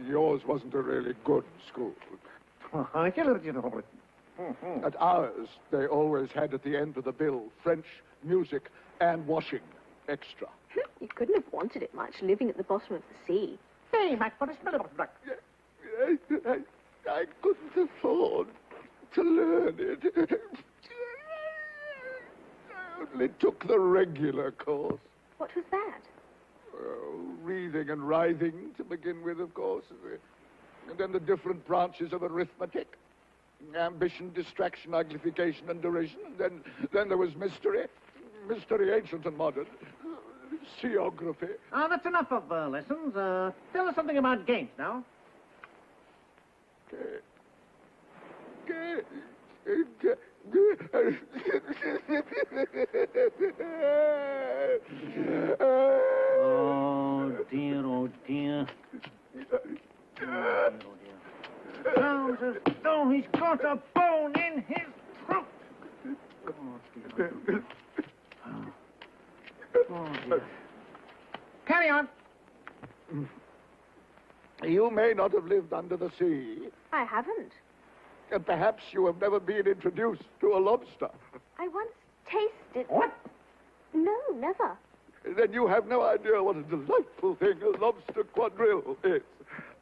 yours wasn't a really good school. At ours, they always had at the end of the bill French, music, and washing extra. You couldn't have wanted it much, living at the bottom of the sea. Say, Mac, what is the black? I couldn't afford to learn it. I only took the regular course. What was that? Reading and writing to begin with, of course. And then the different branches of arithmetic. Ambition, distraction, uglification, and derision. And then there was mystery. Mystery, ancient and modern. Geography. That's enough of lessons. Tell us something about games now. Oh, dear, oh, dear. Sounds as though he's got a bone in his throat. Oh, dear. Oh, dear. Carry on. You may not have lived under the sea. I haven't. And perhaps you have never been introduced to a lobster. I once tasted... What? No, never. Then you have no idea what a delightful thing a lobster quadrille is.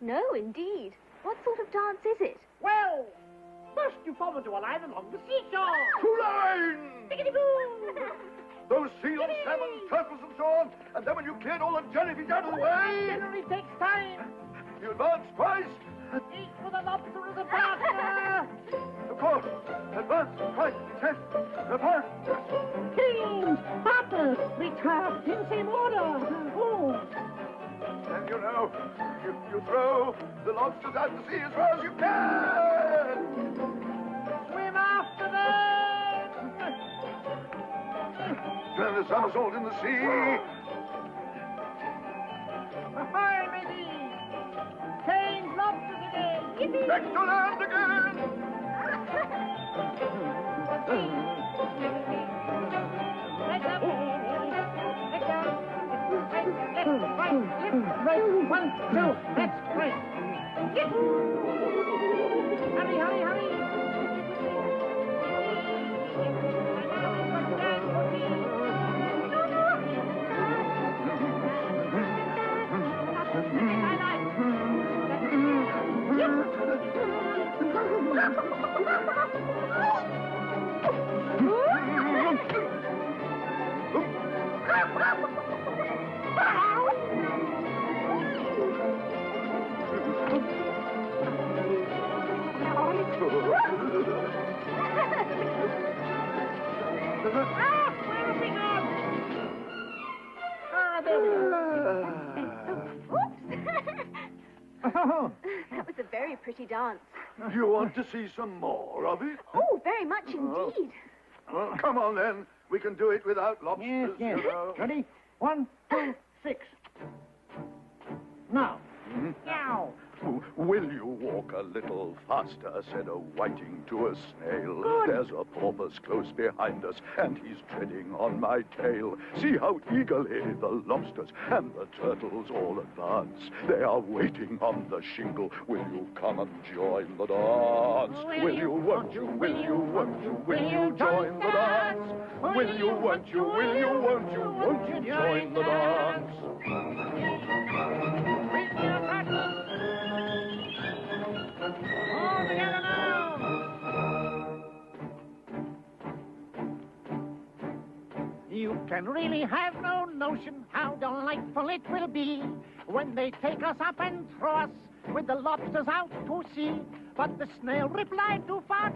No, indeed. What sort of dance is it? Well, first you form into a line along the seashore. To line! Biggity-boo! Those seals, salmon, turtles, and so on. And then when you cleared all the jellyfish out of the way... Generally takes time. You advance twice. Each with a lobster as a partner. Of course. Advance twice. Test. Report. Teams, partners, return in same order. Oh. And you know, you throw the lobsters out to sea as far as you can. Swim after them. Turn the somersault in the sea. Ahoy, matey. Change lobsters again. Yippee. Back to land again. Right up. Right down. Left, right, left, right. 1, 2. That's right. Yip. Hurry, hurry, hurry. Where have we gone? There we Oh, that was a very pretty dance. You want to see some more of it? Oh, very much indeed. Well, come on then. We can do it without lobsters, Yes. you know. Ready? 1, 2, 6. Now. Now. Will you walk a little faster, said a whiting to a snail. Good. There's a porpoise close behind us, and he's treading on my tail. See how eagerly the lobsters and the turtles all advance. They are waiting on the shingle. Will you come and join the dance? Will you, won't you, will you, won't you, will you join the dance? Will you, won't you, will you, won't you, won't you join the dance? All together now. can really have no notion how delightful it will be when they take us up and throw us with the lobsters out to sea. But the snail replied too far,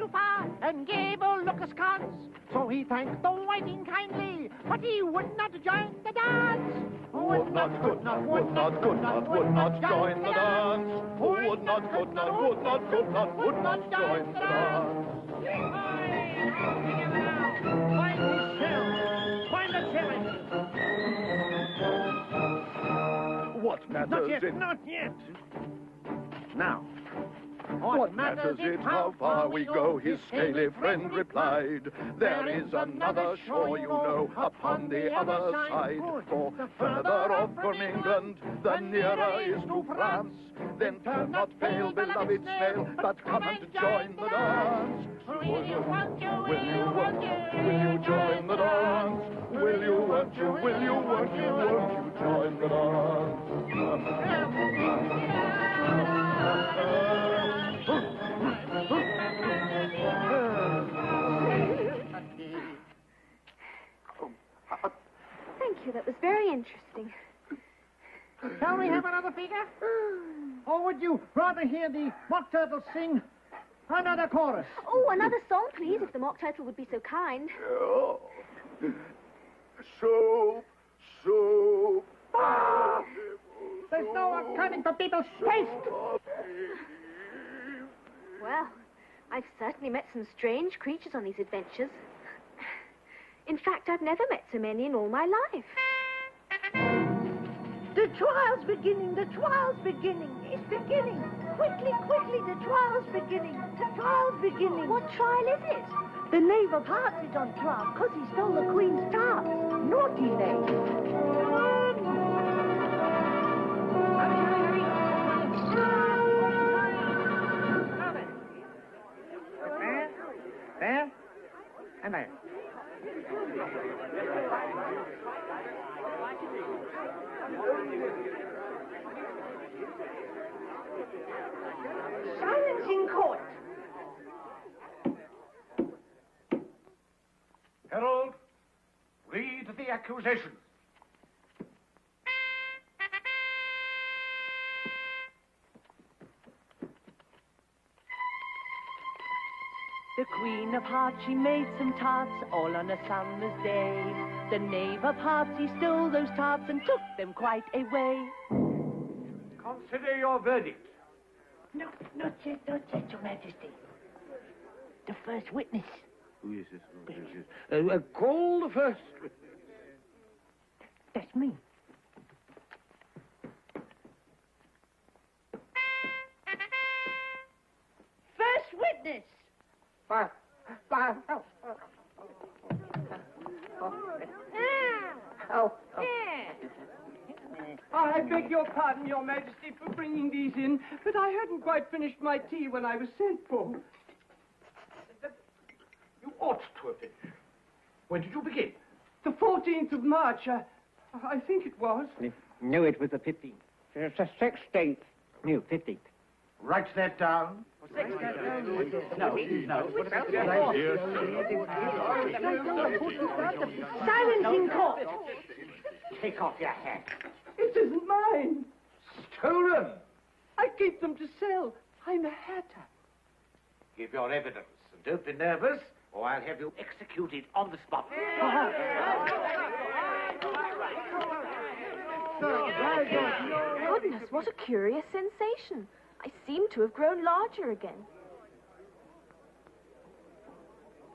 and gave a look askance. So he thanked the whiting kindly, but he would not join the dance. Would not join the dance. Would not, could not join the dance. Find his shell. Find the shell. What matters it? Not yet. Now. What matters it how far we go, his scaly friend replied. There is another shore, you know, upon the other side. For further off from England, the nearer is to France. Then turn not pale, beloved snail, but come and join the dance. Will you join the dance? Will you, won't you join the dance? Thank you, that was very interesting. Shall we have another figure? Or would you rather hear the mock turtle sing another chorus? Oh, another song, please, if the mock turtle would be so kind. Oh. Soup. There's no accounting for people's taste. Well, I've certainly met some strange creatures on these adventures. In fact, I've never met so many in all my life. The trial's beginning. It's beginning. Quickly, the trial's beginning. What trial is it? The knave of hearts is on trial because he stole the queen's tarts. Naughty knave. There, and there. Silence in court. Herald, read the accusation. The Queen of Hearts, she made some tarts all on a summer's day. The Knave of Hearts, he stole those tarts and took them quite away. Consider your verdict. No, not yet, Your Majesty. The first witness. Who is this? Call the first. That's me. First witness. I beg your pardon, Your Majesty, for bringing these in, but I hadn't quite finished my tea when I was sent for. You ought to have finished. When did you begin? The 14th of March, I think it was. No, it was the 15th. It's the 16th. No, 15th. Write that down. Silence in court. Take off your hat. It isn't mine. Stolen. I keep them to sell. I'm a hatter. Give your evidence, and don't be nervous, or I'll have you executed on the spot. Goodness, what a curious sensation. I seem to have grown larger again.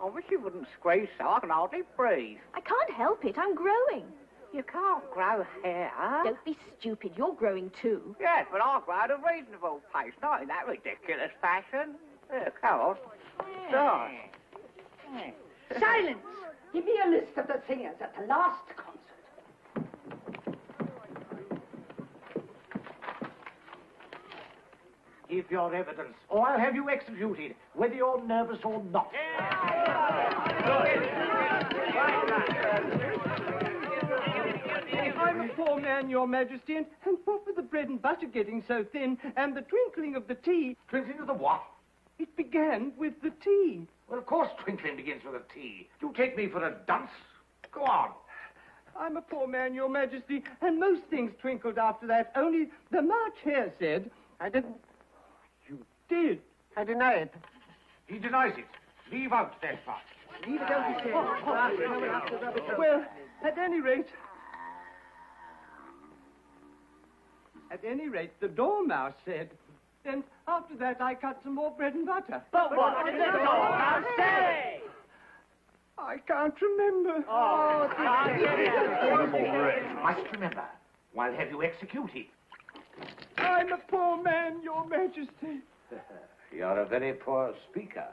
I wish you wouldn't squeeze so I can hardly breathe. I can't help it. I'm growing. You can't grow hair. Don't be stupid. You're growing too. Yes, but I grow at a reasonable pace, not in that ridiculous fashion. Come on. Start. Silence. Give me a list of the singers at the last concert. Give your evidence, or I'll have you executed, whether you're nervous or not. I'm a poor man, Your Majesty, and what with the bread and butter getting so thin, and the twinkling of the tea... Twinkling of the what? It began with the tea. Well, of course twinkling begins with a T. You take me for a dunce. Go on. I'm a poor man, Your Majesty, and most things twinkled after that. Only the March Hare said... I didn't. You did. I deny it. He denies it. Leave out that part. Leave it out, he said. Well, at any rate, the Dormouse said. Then after that, I cut some more bread and butter. But what did the Dormouse say? I can't remember. Must remember. I'll have you executed. I'm a poor man, Your Majesty. You're a very poor speaker.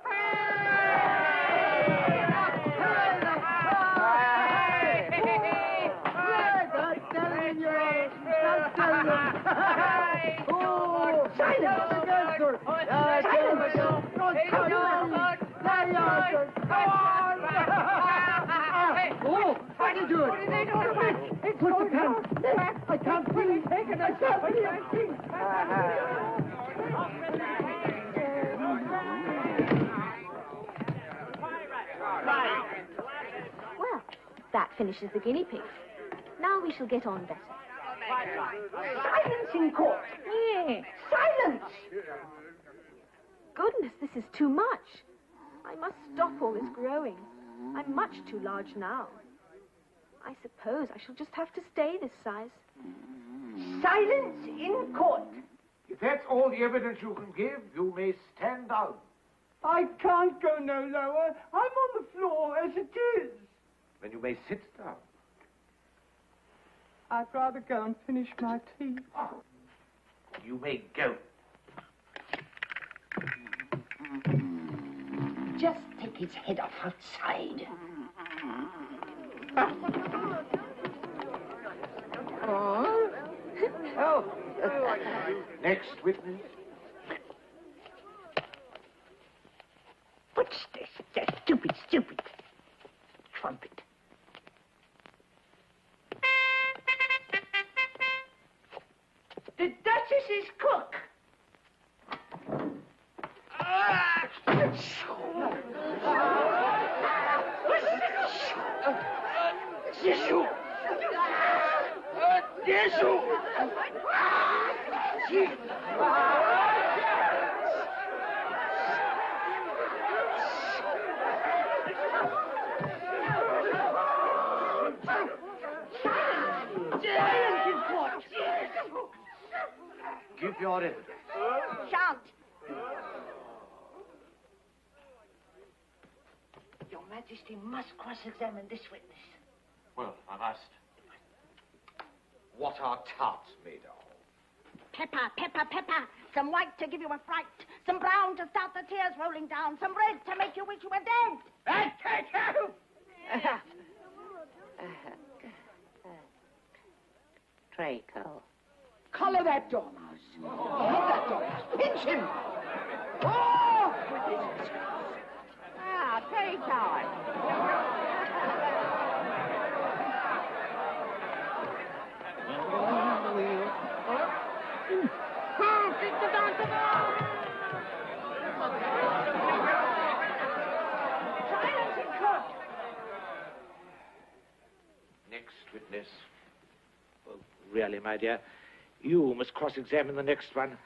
Oh, I can do it. What are they doing? Put the pen. I can't breathe. I can't breathe. Well, that finishes the guinea pigs. Now we shall get on better. Silence in court. Yeah. Silence. Goodness, this is too much. I must stop all this growing. I'm much too large now. I suppose I shall just have to stay this size. Silence in court. If that's all the evidence you can give, you may stand down. I can't go no lower. I'm on the floor as it is. Then you may sit down. I'd rather go and finish my tea. You may go. Just take his head off outside. Next witness. What's this? That stupid trumpet. The Duchess's cook. Give your evidence. Shan't. Your Majesty must cross-examine this witness. Well, I must. What are tarts made of? Pepper, pepper, pepper. Some white to give you a fright. Some brown to start the tears rolling down. Some red to make you wish you were dead. Draco. Collar that dormouse. Hit that dormouse. Pinch him. Oh! Tea time. Next witness. Oh, really, my dear, you must cross-examine the next one.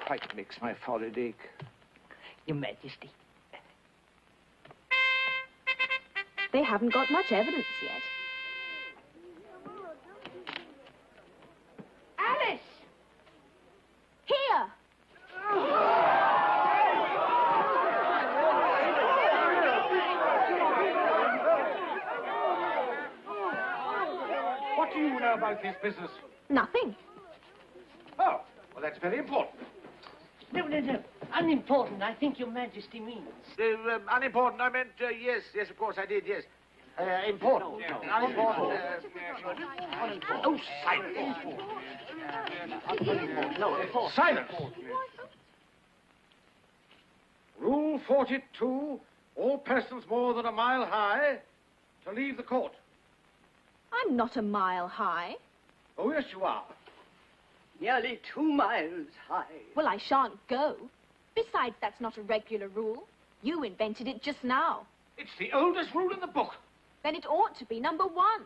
Quite makes my forehead ache. Your Majesty. They haven't got much evidence yet. Alice! Here! What do you know about this business? Nothing. Oh, well, that's very important. No. Unimportant, I think Your Majesty means. Unimportant, I meant, yes, of course I did, yes. Important. Unimportant. Oh, silence. No, silence. Rule 42, all persons more than a mile high to leave the court. I'm not a mile high. Oh, yes, you are. Nearly 2 miles high. Well, I shan't go. Besides, that's not a regular rule. You invented it just now. It's the oldest rule in the book. Then it ought to be number 1.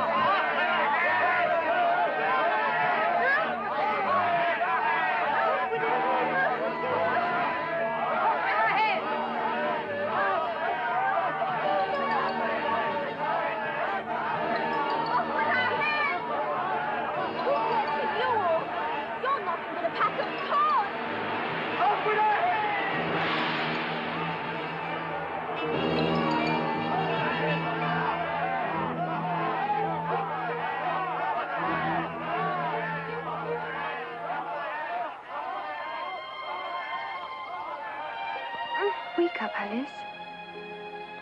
Wake up, Alice.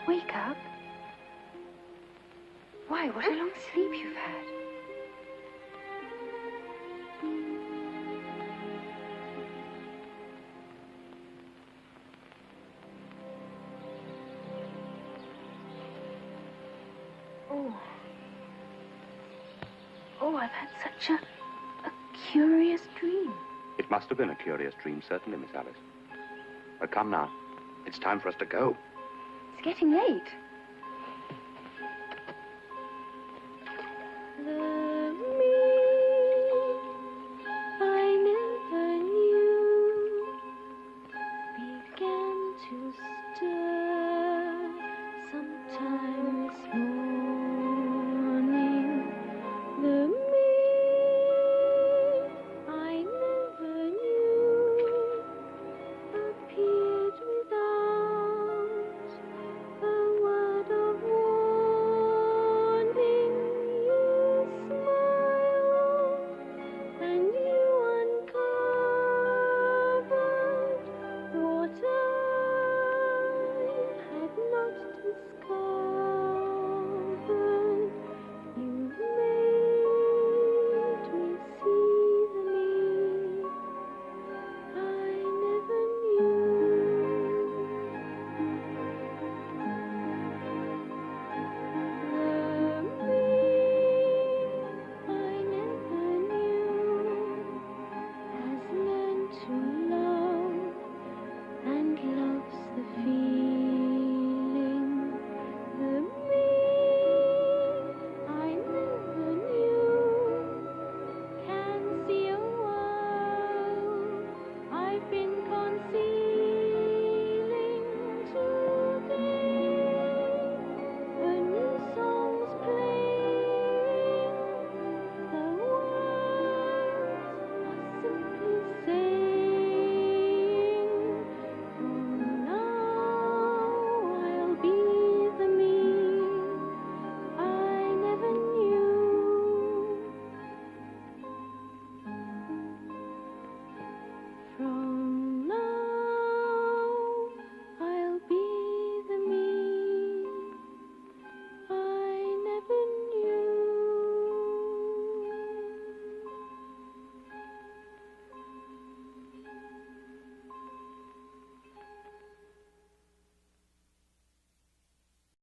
Wake up. Why, what a long sleep you've had. Oh, I've had such a curious dream. It must have been a curious dream, certainly, Miss Alice. But come now. It's time for us to go. It's getting late.